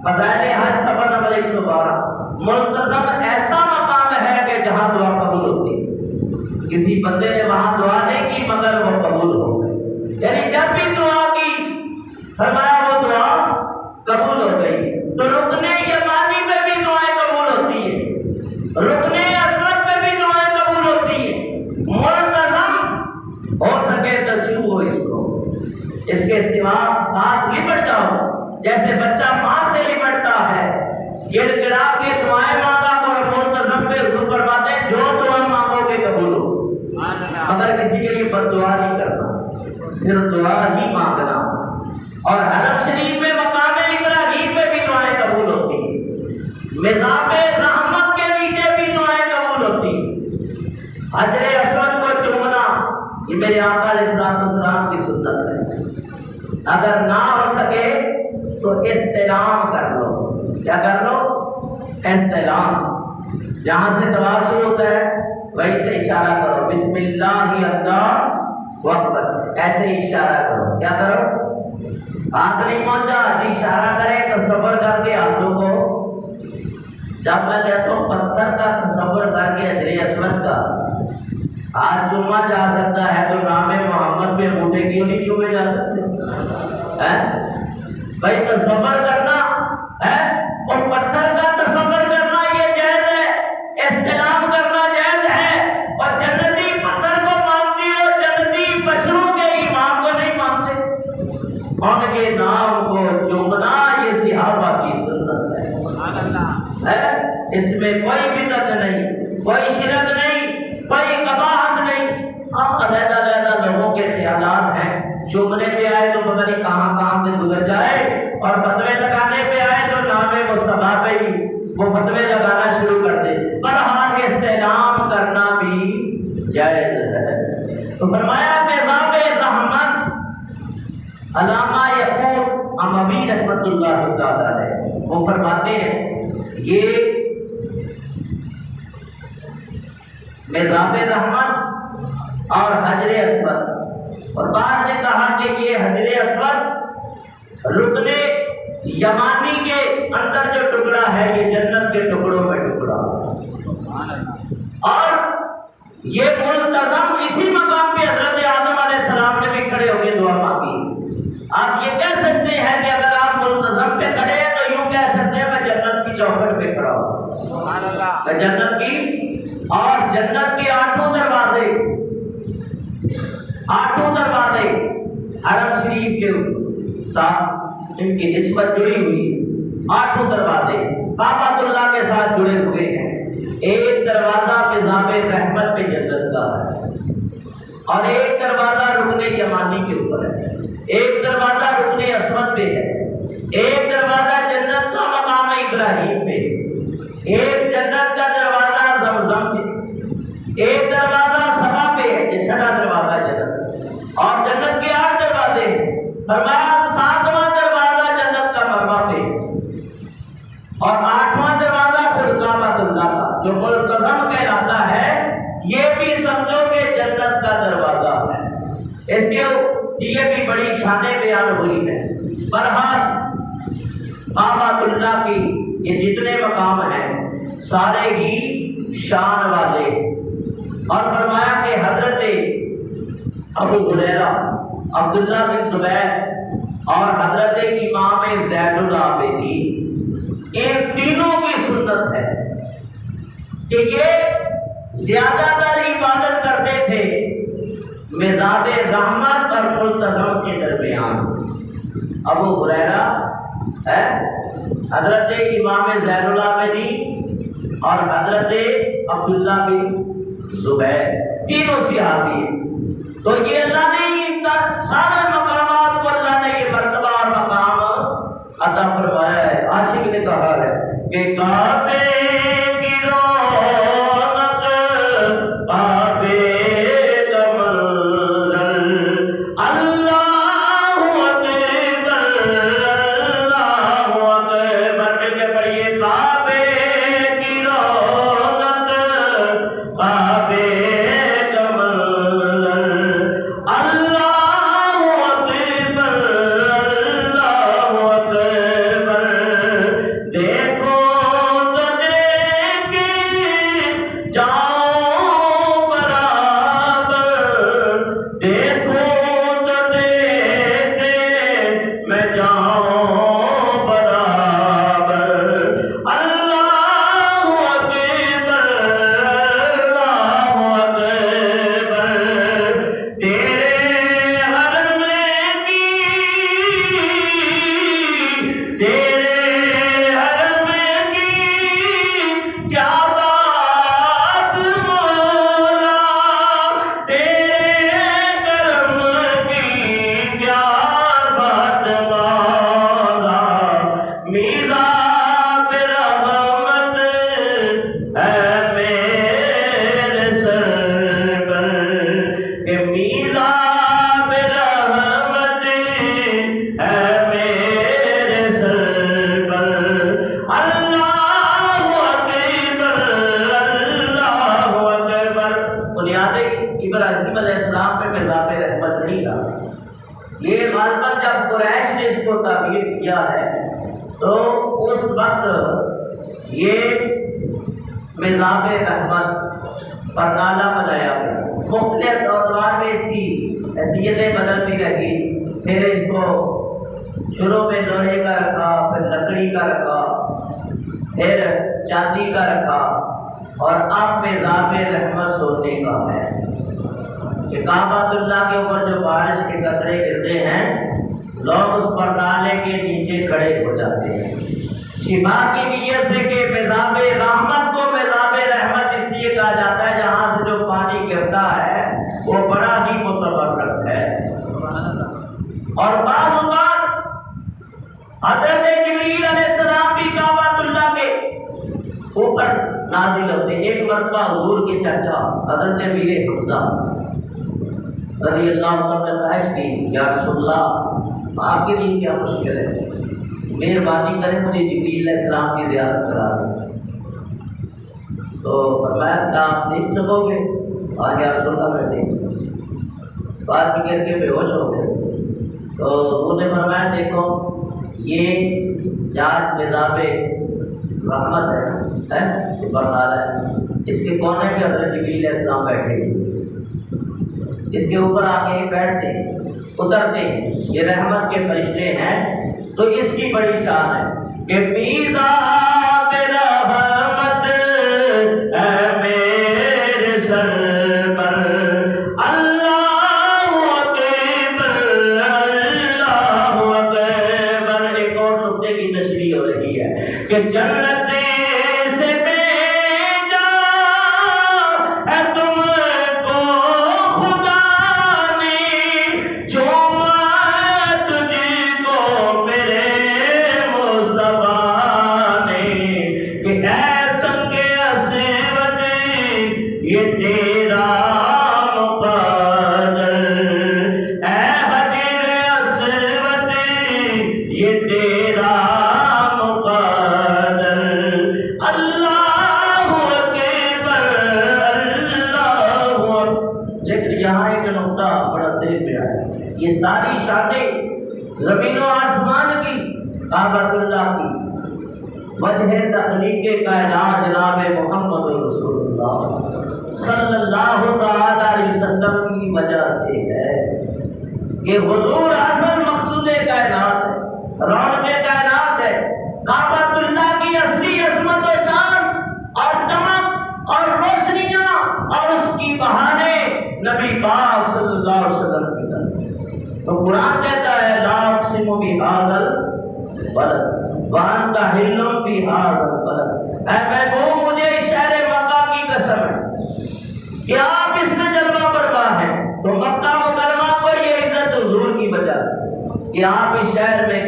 فضائل حج صفحہ نمبر 112. ملتزم ایسا مقام ہے کہ جہاں دعا قبول ہوتی ہے. کسی بندے نے وہاں دعا نہیں کی مگر وہ قبول ہو گئی. یعنی جب بھی دعا کی فرمایا وہ دعا قبول ہو گئی. تو رکن یمانی میں بھی دعائیں قبول ہوتی ہے. گر گرا کے دعائیں مانگا اور منتظم پہ حضور فرماتے ہیں جو دعا مانگو گے قبول ہو، مگر کسی کے لیے بد دعا نہیں کرنا، صرف دعا ہی مانگنا۔ اور حرم شریف میں مقام ابراہیم پہ بھی دعائیں قبول ہوتی ہیں، مزاب رحمت کے نیچے بھی دعائیں قبول ہوتی ہیں۔ حجر اسود کو چومنا یہ میرے آقا علیہ السلام کی سنت ہے۔ اگر نہ ہو سکے تو استلام کر لو۔ کیا کر لو؟ استلام۔ جہاں سے طواف شروع ہوتا ہے وہیں سے اشارہ کرو، بسم اللہ اللہ اکبر، ایسے ہی اشارہ کرو۔ کیا کرو؟ ہاتھ نہیں پہنچا جی، اشارہ کرے تصور کر کے ہاتھوں کو، جب میں کہتا ہوں پتھر کا تصور کر کے حجر اسود کا ہاتھ چوما جا سکتا ہے تو نام محمد پہ انگوٹھے کیوں نہیں چومے جا سکتے؟ بھائی تصور کرنا ہے اور پتھر کا تصور کرنا یہ جائز ہے، استلام کرنا جائز ہے، اور جنتی پتھر کو مانتی ہو، جنتی بشروں کے امام کو نہیں مانتے، ان کے نام کو چومنا یہ صحابہ کی سنت ہے۔ اس میں کوئی بدعت نہیں، کوئی شرک نہیں، کوئی قباحت نہیں۔ اب علیحدہ لوگوں کے خیالات ہیں، چومنے پہ آئے تو پتہ نہیں کہاں سے گزر جائے، اور فتوے لگانے پہ آئے تو نام مصطفیٰ پہ ہی وہ فتوے لگانا شروع کر دے۔ بہرحال استعلام کرنا بھی جائز ہے۔ تو فرمایا مزاب رحمت علامہ یعقوب اموی رحمۃ اللہ تعالیٰ علیہ وہ فرماتے ہیں یہ مزاب رحمت اور حجر اسود، اور بعد نے کہا کہ یہ حجر اسود رکن یمانی کے اندر جو ٹکڑا ہے یہ جنت کے ٹکڑوں میں ٹکڑا، اور یہ منتظم اسی مقام پہ حضرت آدم علیہ السلام نے بھی کھڑے ہو کے دعا مانگی۔ آپ یہ کہہ سکتے ہیں کہ اگر آپ منتظم پہ کھڑے ہیں تو یوں کہہ سکتے ہیں میں جنت کی چوکھٹ پہ کھڑا ہوں، میں جنت کی، اور جنت کے آٹھوں دروازے حرم شریف کے ساتھ ان کی نسبت جڑی ہوئی ہے۔ آٹھوں دروازے کعبۃ اللہ کے ساتھ جڑے ہوئے ہیں۔ ایک دروازہ مزاب رحمت پہ جنت کا ہے، اور ایک دروازہ رکن یمانی کے اوپر ہے، ایک دروازہ رکن اسود پہ ہے، ایک دروازہ جنت کا مقام ابراہیم پہ، ایک جنت کا دروازہ زمزم پہ، ایک دروازہ صفا پہ ہے، یہ چھٹا دروازہ جنت، اور جنت کے 8 دروازے ہیں۔ فرمایا 7واں دروازہ جنت کا مروا پہ، اور 8واں دروازہ خود کعبۃ اللہ کا جو ملتزم کہلاتا ہے، یہ بھی سمجھو کہ جنت کا دروازہ ہے۔ اس کے یہ بھی بڑی شانیں بیان ہوئی ہے۔ بہرحال کعبۃ اللہ کی یہ جتنے مقام ہیں سارے ہی شان والے، اور فرمایا کہ حضرت ابو ہریرہ، عبداللہ بن زبیر اور حضرت امام زید العابدین، ان تینوں کی سنت ہے کہ یہ زیادہ تر عبادت کرتے تھے مزاب رحمت اور ملتزم کے درمیان۔ ابو ہریرہ ہے، حضرت امام زید العابدین اور حضرت عبداللہ بن زبیر، تینوں صحابی ہیں۔ تو یہ اللہ نے ان سارے مقامات کو اللہ نے یہ مرتبہ اور مقام عطا فرمایا ہے۔ عاشق نے کہا ہے کہ کعبے کی رونق کعبے کا منظر، اللہ اکبر اللہ اکبر، مل کے پڑھیے کعبے کی رونق کعبے کا منظر، اللہ اکبر اللہ اکبر، دیکھو تو غالباً جب قریش نے اس کو تعبیر کیا ہے تو اس وقت یہ مزاب رحمت پرنالہ بنایا گیا، مختلف ادوار میں اس کی حیثیتیں بدلتی رہی، پھر اس کو شروع میں لوہے کا رکھا، پھر لکڑی کا رکھا، پھر چاندی کا رکھا، اور اب مزاب رحمت سونے کا ہے کہ کعبۃ اللہ کے اوپر جو بارش کے قطرے گرتے ہیں لوگ اس پرنالے کے نیچے کھڑے ہو جاتے ہیں، شفا کی نیت سے کہ مزاب رحمت کو مزاب رحمت اس لیے کہا جاتا ہے جہاں سے جو پانی گرتا ہے وہ بڑا ہی متبرک ہے۔ اور بعض اوقات حضرت جبریل علیہ السلام بھی کعبۃ اللہ کے اوپر نازل ہوتے۔ ایک مرتبہ حضور کے چچا حضرت امیر حمزہ رضی اللہ عنہ خواہش کی، یا رسول اللہ آپ کے لیے کیا مشکل ہے، مہربانی کریں مجھے جبریل علیہ السلام کی زیارت کرا دیں۔ تو فرمایا کہ آپ دیکھ سکو گے؟ اور یا رسول اللہ میں دیکھ بات کی کر کے بے ہوش ہو گئے۔ تو انہوں نے فرمایا دیکھو یہ چار مزاب رحمت ہے یہ پرنالہ ہے، اس کے کونے کے حضرت جبریل علیہ السلام بیٹھے ہیں، اس کے اوپر آ کے بیٹھتے ہیں اترتے ہیں، یہ رحمت کے فرشتے ہیں۔ تو اس کی بڑی شان ہے کہ میزاب رحمت اے میرے سر پر اللہ اکبر اللہ اکبر۔ ایک اور نقطے کی تشریح ہو رہی ہے کہ جنت سے بھیجا ہے تم کو خدا نے، جو میں تجھ کو میرے مصطفیٰ نے، کہ اے سنگ اسود یہ تیرا مقدر، اے حجر اسود یہ تیرا مقدر، اللہ اکبر اللہ اکبر۔ لیکن یہاں ایک نقطہ بڑا ذہن میں آیا، یہ ساری شانیں زمین و آسمان کی، کعبۃ اللہ کی، وجہ تخلیق کائنات جناب محمد رسول اللہ صلی اللہ تعالی علیہ وسلم کی وجہ سے ہے کہ حضور اصل مقصود کائنات ہے، رونق کائنات ہے۔ کعبۃ اللہ کی اصلی عظمت و شان اور چمک اور روشنیاں اور اس کی بہاریں نبی پاک صلی اللہ علیہ وسلم کی طرف۔ تو قرآن کہتا ہے لا اقسم بہذا البلد وانت حل بہذا البلد، اے محبوب مجھے اس شہر مکہ کی قسم ہے کہ آپ اس میں جلوہ برپا ہیں۔ تو مکہ مکرمہ کو یہ عزت حضور کی وجہ سے کہ آپ اس شہر میں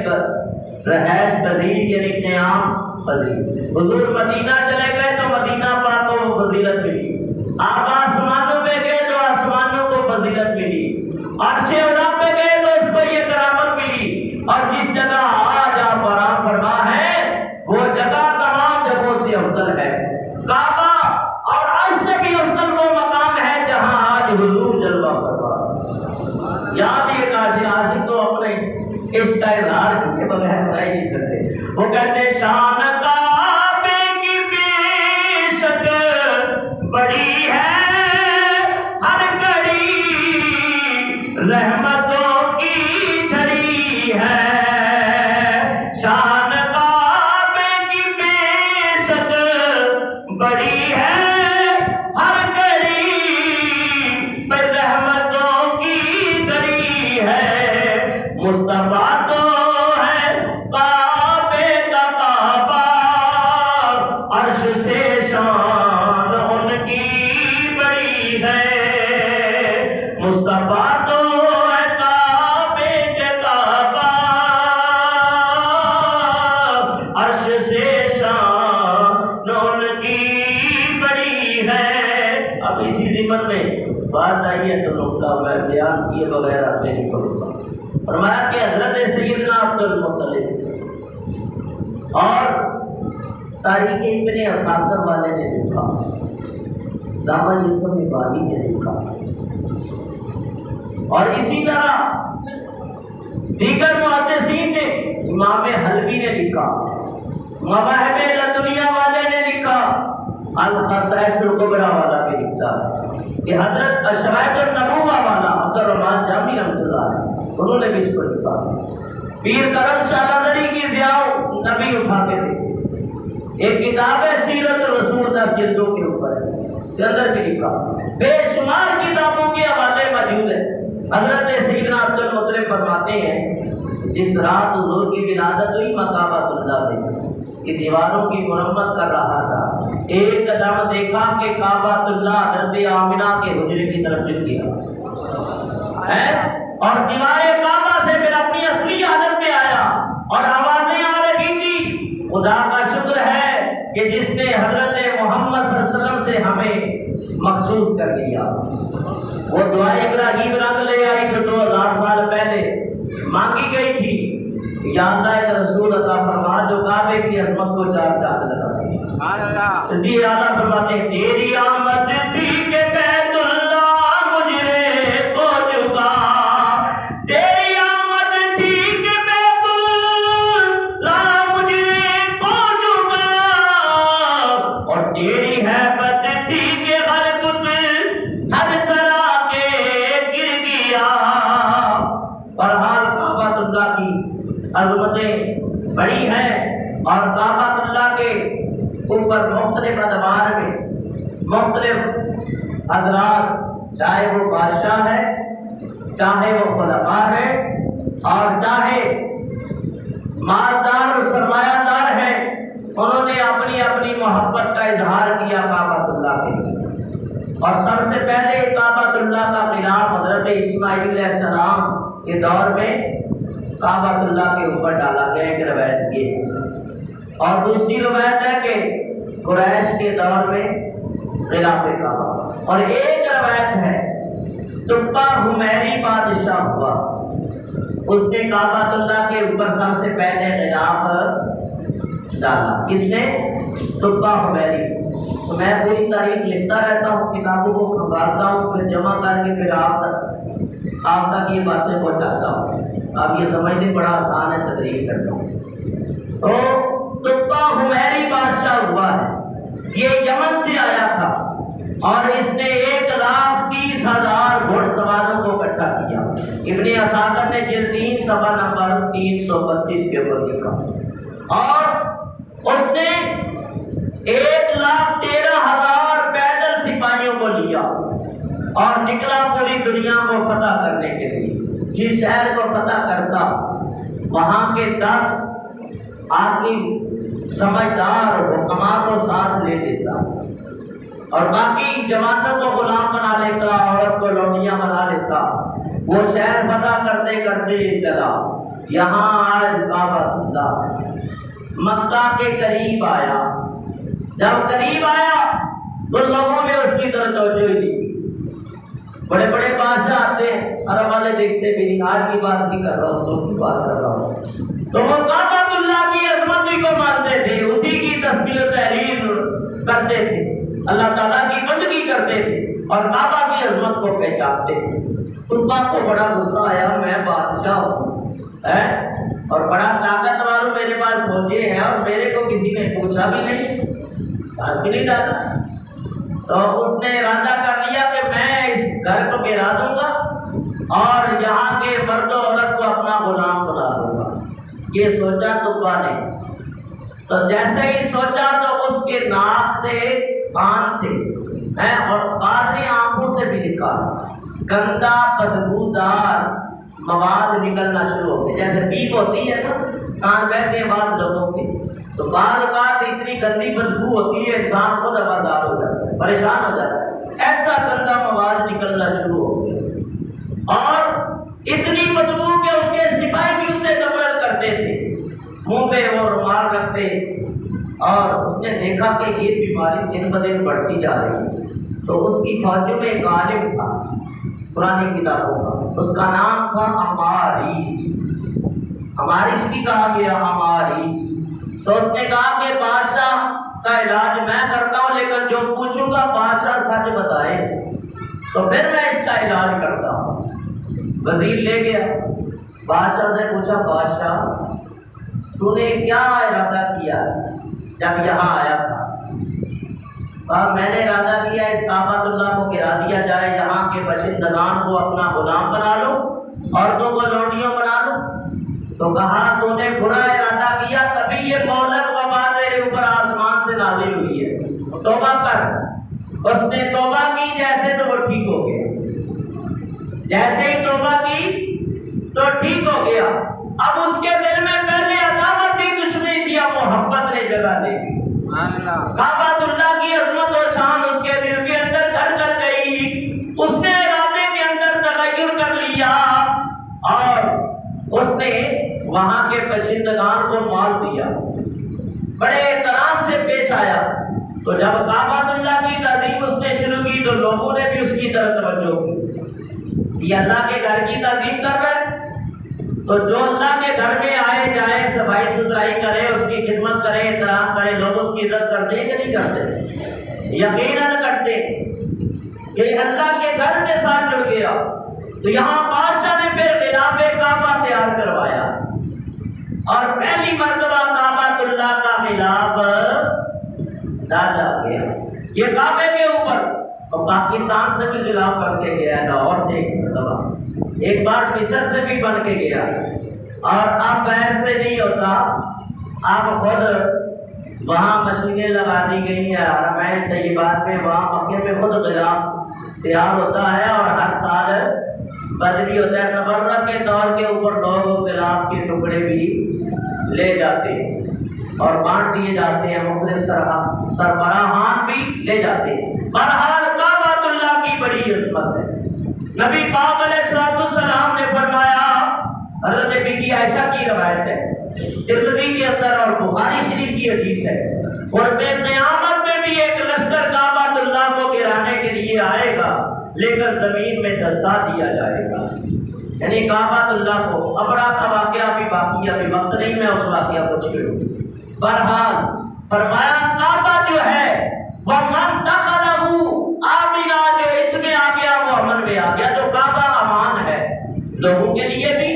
رہائش پذیر یعنی قیام پذیر۔ حضور مدینہ چلے گئے تو مدینہ پاک کو فضیلت ملی، آپ آسمانوں پہ گئے تو آسمانوں کو فضیلت ملی، عرش اولا پہ گئے تو اس کو یہ کرامت ملی، اور جس جگہ آج آپ آرام فرما ہے وہ جگہ تمام جگہوں سے افضل ہے۔ کعبہ اور عرش سے بھی افضل وہ مقام ہے جہاں آج حضور جلوہ فرما۔ یاد یہ عاشق تو اپنے اس کا اظہار کے بغیر بتا ہی نہیں سکتے۔ وہ کہتے شان کعبے کی بے شک بڑی ہے، ہر گھڑی رحمتوں کی چھڑی ہے۔ شان کعبے کی بے شک بڑی ہے، ہر گھڑی پہ رحمتوں کی گھڑی ہے۔ مصطفیٰ تو ہے کعبے کا کعبہ، عرش سے شان ان کی بڑی ہے۔ مصطفیٰ تو ہے کعبے کے کعبہ، عرش سے شان ان کی بڑی ہے۔ اب اسی ضمن میں بات آئی ہے تو نقطہ میں بیان کیے بغیر آپ سے نہیں پڑھوں گا۔ فرمایا کہ حضرت سیدنا عبد المطلب اور تاریخ ابن اساکر والے نے لکھا، دامن یوسف بانی نے لکھا، اور اسی طرح دیگر محدثین نے، امام حلوی نے لکھا، مواہب لدنیہ والے نے لکھا، الخصائص الکبریٰ والا بھی لکھتا کہ حضرت اشرائط النبوہ والا عبد الرحمن جامی رحمۃ اللہ علیہ انہوں نے بھی اس کو لکھا۔ پیر کرم شاہ قادری کی ضیاء نبی اٹھاتے تھے، ایک کتاب ہے سیرت رسول 10 جلدوں کے اوپر ہے، کے اندر بھی لکھا، بے شمار کتابوں کے حوالے موجود ہے۔ حضرت سیدنا عبد المطلب فرماتے ہیں جس رات حضور کی ولادت ہوئی میں کعبۃ اللہ میں کی دیواروں کی مرمت کر رہا تھا، ایک دم دیکھا کہ کعبۃ اللہ حضرت آمنہ کے حجرے کی طرف چل گیا ہے، اور دیوار کعبہ سے پھر اپنی اصلی حالت میں آیا اور آوازیں آ رہی تھی۔ خدا کا شکر ہے کہ جس نے حضرت محمد صلی اللہ علیہ وسلم سے ہمیں مخصوص کر دیا۔ وہ دعائے ابراہیم رنگ لے آئی جو 2000 سال پہلے مانگی گئی تھی، یا اللہ ایک رسول عطا فرما جو کعبے کی عظمت کو چار چاند لگا دے۔ جی اعلیٰ فرماتے ہیں تیری آمد تھی کہ بیت اللہ مجرے کو جھکا، تیری آمد تھی کہ بیت اللہ مجرے کو جھکا، اور تیری حیبت تھی کہ ہر بت ہر طرح کے گر گیا۔ بہرحال کعبۃ اللہ کی عظمتیں بڑی ہیں، اور کعبۃ اللہ کے اوپر مختلف ادوار میں مختلف حضرات، چاہے وہ بادشاہ ہے، چاہے وہ خلفاء ہے، اور چاہے مالدار اور سرمایہ دار ہیں، انہوں نے اپنی اپنی محبت کا اظہار کیا کعبۃ اللہ کے لیے۔ اور سب سے پہلے کعبۃ اللہ کا خلاف حضرت اسماعیل علیہ السلام کے دور میں کعبۃ اللہ کے اوپر ڈالا گیا، ایک روایت یہ، اور دوسری روایت ہے کہ قریش کے دور میں خلاف کعبہ، اور ایک روایت ہے تقا حمیری بادشاہ ہوا، اس نے کعبۃ اللہ کے اوپر سب سے پہلے خلاف ڈالا۔ کس نے؟ تقا حمیری۔ تو میں پوری تاریخ لکھتا رہتا ہوں، کتابوں کو کھنگالتا ہوں، پھر جمع کر کے پھر آپ تک یہ باتیں پہنچاتا ہوں۔ آپ یہ سمجھنے بڑا آسان ہے تقریر کرنا۔ تو تقا حمیری بادشاہ ہوا ہے، یہ یمن سے آیا تھا، اور اس نے 1,30,000 گھوڑ سواروں کو اکٹھا کیا۔ ابن اساکر نے جلد 3 صفحہ نمبر 332 کے اوپر لکھا، اور اس نے 1,13,000 پیدل سپاہیوں کو لیا اور نکلا پوری دنیا کو فتح کرنے کے لیے۔ جس شہر کو فتح کرتا وہاں کے 10 حاکم سمجھدار حکماں کو ساتھ لے لیتا، اور باقی جوانوں کو غلام بنا لیتا، عورت کو لونڈیاں بنا لیتا۔ وہ شہر فتح کرتے کرتے چلا، یہاں آج کعبۃ اللہ مکہ کے قریب آیا۔ جب قریب آیا تو لوگوں میں اس کی طرف توجہ ہی نہیں۔ بڑے بڑے بادشاہ آتے ہیں، عرب والے دیکھتے بھی نہیں، آج کی بات نہیں کر رہا ہوں، سب کی بات کر رہا ہوں۔ تو وہ کعبۃ اللہ کی عظمت کو مانتے تھے، اسی کی تسبیح و تحلیل کرتے تھے، اللہ تعالیٰ کی بندگی کرتے تھے، اور کعبہ کی عظمت کو پہچانتے تھے۔ تقا کو بڑا غصہ آیا، میں بادشاہ ہوں اور بڑا طاقتور ہوں، میرے پاس فوجیں ہیں، اور میرے کو کسی نے پوچھا بھی نہیں، آج بھی نہیں ڈالا۔ تو اس نے ارادہ کر لیا کہ میں اس گھر کو گرا دوں گا اور یہاں کے مرد و عورت کو اپنا غلام بنا دوں گا۔ یہ سوچا تقا نے، تو جیسے ہی سوچا تو اس کے ناک سے، کان سے اور بعد میں آنکھوں سے بھی لکھا گندا بدبودار مواد نکلنا شروع ہو گئے۔ جیسے پیپ ہوتی ہے نا، کان بہتے ہیں بعض لوگوں کے، تو بعض اوقات اتنی گندی بدبو ہوتی ہے انسان خود آزاد ہو جاتا ہے، پریشان ہو جاتا ہے، ایسا گندا مواد نکلنا شروع ہو گیا، اور اتنی بدبو کہ اس کے سپاہی بھی اس سے نفرت کرتے تھے، منہ پہ وہ رومال رکھتے، اور اس نے دیکھا کہ یہ بیماری دن بدن بڑھتی جا رہی ہے، تو اس کی فوجوں میں ایک عالم تھا پرانی کتابوں کا، اس کا نام تھا اماریس، اماریس بھی کہا گیا اماریس۔ تو اس نے کہا کہ بادشاہ کا علاج میں کرتا ہوں، لیکن جو پوچھوں گا بادشاہ سچ بتائے تو پھر میں اس کا علاج کرتا ہوں۔ وزیر لے گیا، بادشاہ نے پوچھا بادشاہ تو نے کیا ارادہ کیا جب یہاں آیا تھا؟ کہا میں نے ارادہ کیا اس کعبۃ اللہ کو گرا دیا جائے، یہاں کے باشندگان کو اپنا غلام بنا لو، عورتوں کو لونڈیوں بنا لو۔ تو کہا تو نے برا ارادہ کیا، تبھی یہ مہلک وبا تیرے اوپر آسمان سے نازل ہوئی ہے، توبہ کر۔ اس نے توبہ کی جیسے تو وہ ٹھیک ہو گیا، جیسے ہی توبہ کی تو ٹھیک ہو گیا۔ اب اس کے دل میں پہلے عداوت تھی، دشمنی تھی، اب محبت نے جگہ دے دی۔ کعبۃ اللہ کی عظمت و شان اس کے دل کے اندر گھر کر گئی، اس نے ارادے کے اندر تغیر کر لیا اور اس نے وہاں کے باشندگان کو مال دیا، بڑے احترام سے پیش آیا۔ تو جب کعبۃ اللہ کی تعظیم اس نے شروع کی تو لوگوں نے بھی اس کی طرف توجہ کی، یہ اللہ کے گھر کی تعظیم کر رہا ہے، تو جو اللہ کے گھر میں آئے جائے، صفائی ستھرائی کرے، اس کی خدمت کرے، احترام کرے، لوگ اس کی عزت کرتے ہیں کہ نہیں کرتے؟ یقیناً کرتے۔ کہ اللہ کے گھر کے ساتھ جڑ گیا تو یہاں بادشاہ نے پھر غلاف کعبہ تیار کروایا اور پہلی مرتبہ کعبۃ اللہ کا غلاف ڈالا گیا۔ یہ کعبے کے اوپر اور پاکستان سے بھی غلاف بن کے گیا، لاہور سے ایک مرتبہ، ایک بار مصر سے بھی بن کے گیا۔ اور اب ایسے نہیں ہوتا، اب خود وہاں مشینیں لگا دی گئی ہیں حرمین طیبات میں، وہاں مکے میں خود غلاف تیار ہوتا ہے اور ہر سال بدلی ہوتا ہے۔ تبرک کے طور کے اوپر لوگ غلاف کے ٹکڑے بھی لے جاتے ہیں اور بانٹ دیے جاتے ہیں، مختلف سربراہان بھی لے جاتے ہیں۔ بہرحال کعبۃ اللہ کی بڑی عظمت ہے۔ نبی پاک علیہ السلام نے فرمایا، حضرت بی بی عائشہ کی روایت ہے، ترمذی کے اندر اور بخاری شریف کی حدیث ہے، قرب قیامت میں بھی ایک لشکر کعبۃ اللہ کو گرانے کے لیے آئے گا لیکن زمین میں دسا دیا جائے گا، یعنی کعبۃ اللہ کو۔ ابرا کا واقعہ بھی باقی، ابھی وقت نہیں میں اس واقعہ کو چھیڑوں۔ بہرحال فرمایا کعبہ جو ہے وہ من دخلہ آمنا، جو اس میں آ گیا وہ امن میں آ گیا۔ تو کعبہ امان ہے لوگوں کے لیے بھی،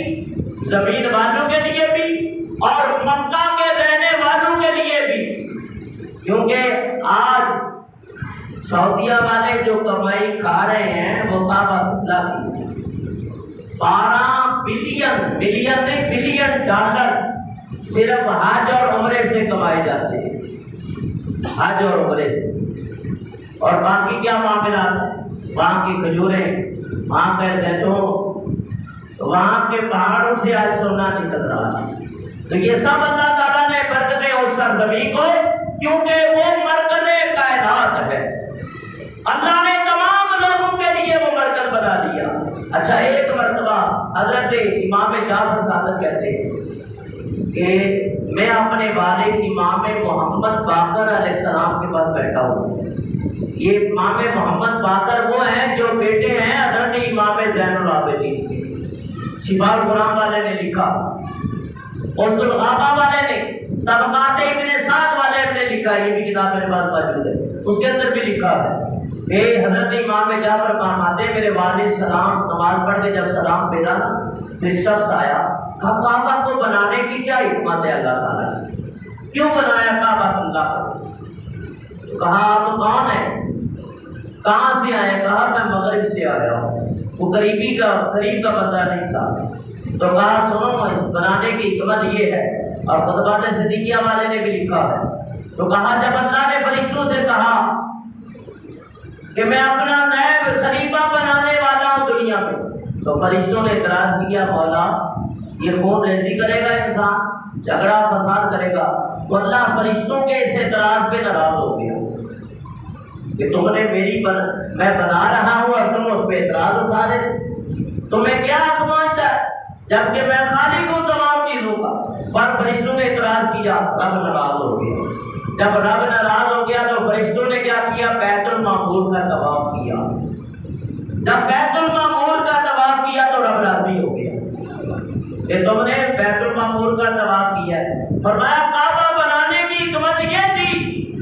زمین والوں کے لیے بھی اور مکہ کے رہنے والوں کے لیے بھی، کیونکہ آج سعودیہ والے جو کمائی کھا رہے ہیں وہ کعبہ اللہ کی 12 بلین ڈالر صرف حج اور عمرے سے کمائے جاتے ہیں، حج اور عمرے سے۔ اور باقی کیا معاملات ہیں، وہاں کی کھجوریں، وہاں کے زیتون، وہاں کے پہاڑوں سے آج سونا نکل رہا ہے۔ تو یہ سب اللہ تعالیٰ نے برکتیں اس سرزمین کو، کیونکہ وہ مرکز کائنات ہے، اللہ نے تمام لوگوں کے لیے وہ مرکز بنا دیا۔ اچھا، ایک مرتبہ حضرت امام جعفر صادق کہتے ہیں کہ میں اپنے والد امام محمد باقر علیہ السلام کے پاس بیٹھا ہوں۔ یہ امام محمد باقر وہ ہیں جو بیٹے ہیں حضرت امام زین العابدین۔ شفاء القرآن والے نے لکھا، قصد الغابہ والے نے، طبقات ابن سعد والے نے لکھا، یہ بھی کتاب میرے پاس موجود ہے، اس کے اندر بھی لکھا ہے کہ حضرت امام جعفر فرماتے میرے والد سلام نماز پڑھ کے جب سلام پھیرا پھر شخص آیا، کہا کعبہ کو بنانے کی کیا حکمت ہے اللہ تعالیٰ نے، کیوں بنایا کعبہ اللہ کو؟ کہا آپ کون ہیں، کہاں سے آئے؟ کہا میں مغرب سے آیا ہوں۔ وہ قریب کا بندہ نہیں تھا۔ تو کہا سنو، بنانے کی حکمت یہ ہے، اور خطبات صدیقیہ والے نے بھی لکھا ہے۔ تو کہا جب اللہ نے فرشتوں سے کہا کہ میں اپنا نائب خلیفہ بنانے والا ہوں دنیا میں، تو فرشتوں نے اعتراض کیا، مولا یہ خون ریزی کرے گا انسان، جھگڑا فساد کرے گا۔ تو اللہ فرشتوں کے اس اعتراض پہ ناراض ہو گیا کہ تم نے میں بنا رہا ہوں اور تم اس پہ اعتراض اٹھا رہے، تمہیں کیا حق مانتا ہے جبکہ میں خالق ہوں تمام چیزوں کا۔ پر فرشتوں نے اعتراض کیا، رب ناراض ہو گیا۔ جب رب ناراض ہو گیا تو فرشتوں نے کیا کیا، بیت المعمور کا طواف کیا۔ جب بیت المعمور کا طواف کیا تو رب راضی ہو گیا کہ تم نے بیت المعمور کا طواف کیا ہے۔ فرمایا کعبہ بنانے کی حکمت یہ تھی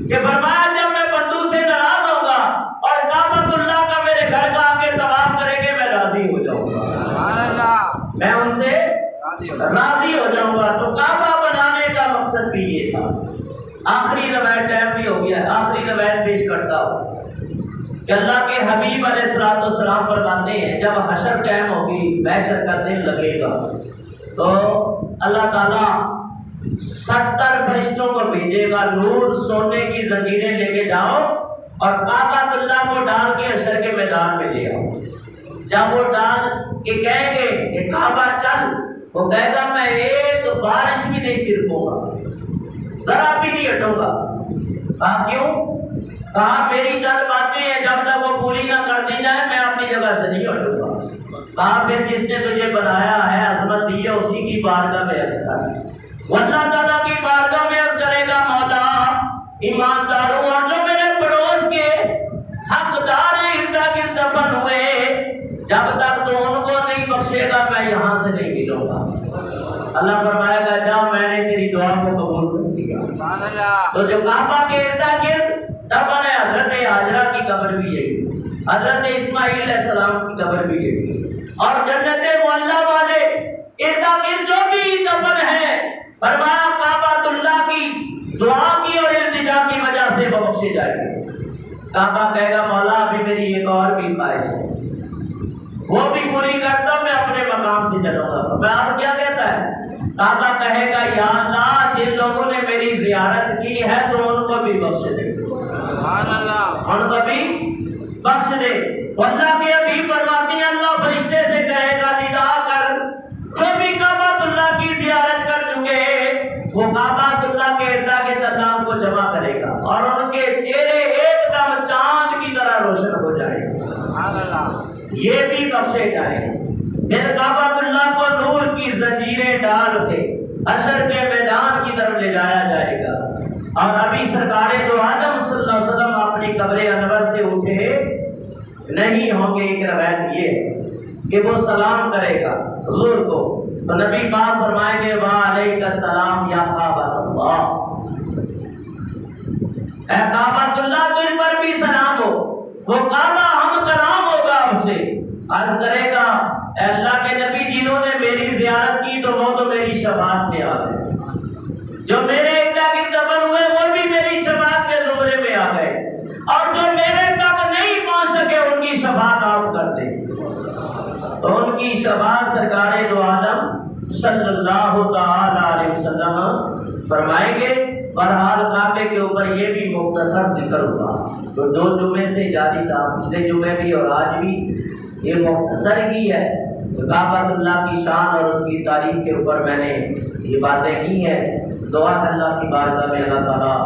کہ فرمایا جب میں بندوں سے ناراض ہوں گا اور کعبۃ اللہ کا میرے گھر کا آ کے طواف کریں گے میں راضی ہو جاؤں گا، میں ان سے گیا ہے۔ آخری روایت پیش کرتا ہوں کہ اللہ کے حبیب علیہ الصلوۃ والسلام فرماتے ہیں جب حشر قائم ہوگی، محشر کا دن لگے گا، تو اللہ تعالیٰ 70 فرشتوں کو بھیجے گا، نور سونے کی زنجیریں لے کے جاؤ اور کعبۃ اللہ کو ڈال کے حشر کے میدان میں لے آؤ۔ جب وہ ڈال کے کہیں گے کہ کعبہ چل، وہ کہے گا میں ایک بارش بھی نہیں سرکوں گا، ذرا بھی نہیں ہٹوں گا۔ کہا کیوں؟ کہا میری چند باتیں ہیں، جب تک وہ پوری نہ کر دی جائے میں اپنی جگہ سے نہیں ہٹوں گا۔ کہا پھر جس نے تجھے بنایا ہے، عظمت دی ہے، اسی کی بارگاہ میں عرض کر۔ وہ اللہ تعالیٰ کی بارگاہ میں عرض کرے گا مولا ایمانداروں اور جو میرے پڑوس کے حقدار ارد گرد دفن ہوئے، جب تک تو ان کو نہیں بخشے گا میں یہاں سے نہیں ہلوں گا۔ اللہ فرمائے گا جا میں نے تیری دعا کو قبول کر دیا۔ تو جو کعبہ کے ارد گرد دفن ہے، حضرت ہاجرہ کی قبر بھی یہی، حضرت اسماعیل علیہ السلام کی قبر بھی یہی، اور جنت معلیٰ والے ارد گرد جو بھی دفن ہے، فرمایا کعبۃ اللہ کی دعا کی اور التجا کی وجہ سے وہ بخشے جائے گے۔ کعبہ کہے گا مولا ابھی میری ایک اور بھی خواہش ہے، وہ بھی پوری کرتا ہوں، میں اپنے مقام سے چلوں گا۔ میں آپ کیا کہتا ہے؟ کعبہ کہے گا یا اللہ جن لوگوں نے میری زیارت کی ہے تو ان کو بھی بخش دے، ان کو بھی بخش دے۔ اللہ کے ابھی فرماتے ہیں اللہ فرشتے سے کہے گا ندا کر جو بھی کعبۃ اللہ کی زیارت کر چکے وہ کعبۃ اللہ کے ارد گرد اللہ کو جمع کرے گا اور ان کے چہرے ایک دم چاند کی طرح روشن ہو جائے گا، یہ بھی بخشے جائیں گے۔ پھر کعبۃ اللہ کو نور کی زنجیریں ڈال کے حشر کے میدان کی طرف لے جایا جائے گا، اور ابھی سرکار دو عالم صلی اللہ علیہ وسلم اپنی قبر انور سے اٹھے نہیں ہوں گے۔ ایک روایت یہ ہے کہ وہ سلام کرے گا حضور کو، تو نبی پاک فرمائیں گے وعلیک السلام یا کعبۃ اللہ، اے کعبۃ اللہ تجھ پر بھی سلام ہو۔ وہ کعبہ ہم کلام ہوگا اس سے، عرض کرے گا اے اللہ کے نبی جنہوں نے میری زیارت کی تو وہ تو میری شفاعت میں آ گئے، جو میرے ارد گرد دفن ہوئے وہ بھی میری شفاعت کے زمرے میں آ گئے، اور جو میرے تک نہیں پہنچ سکے ان کی شفاعت آپ کر دیں۔ تو ان کی شفاعت سرکار دو عالم صلی اللہ تعالی علیہ وسلم فرمائیں گے۔ بہرحال کعبے کے اوپر یہ بھی مختصر ذکر ہوا، تو 2 جمعے سے جاری تھا، پچھلے جمعے بھی اور آج بھی یہ مختصر ہی ہے۔ کعبۃ اللہ کی شان اور اس کی تاریخ کے اوپر میں نے یہ باتیں کی ہیں۔ دعا ہے اللہ کی بارگاہ میں اللہ تعالیٰ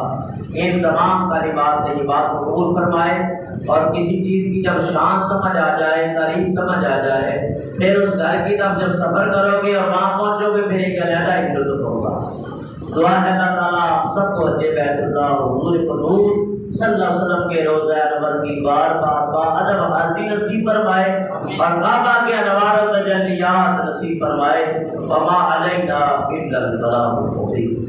ان تمام کلمات یہ بات قبول فرمائے، اور کسی چیز کی جب شان سمجھ آ جائے، تاریخ سمجھ آ جائے، پھر اس گھر کی طرف جب سفر کرو گے اور وہاں پہنچو گے پھر ایک علیحدہ ہی لطف ہوگا۔ دعا ہے اللہ تعالیٰ آپ سب کو حج بیت اللہ حضور قدوس صلی اللہ علیہ وسلم کے روضہ انور کی بار بار با ادب حاضری نصیب فرمائے، اور کعبہ کے انوار و تجلیات نصیب فرمائے۔ وما علینا الا البلاغ المبین۔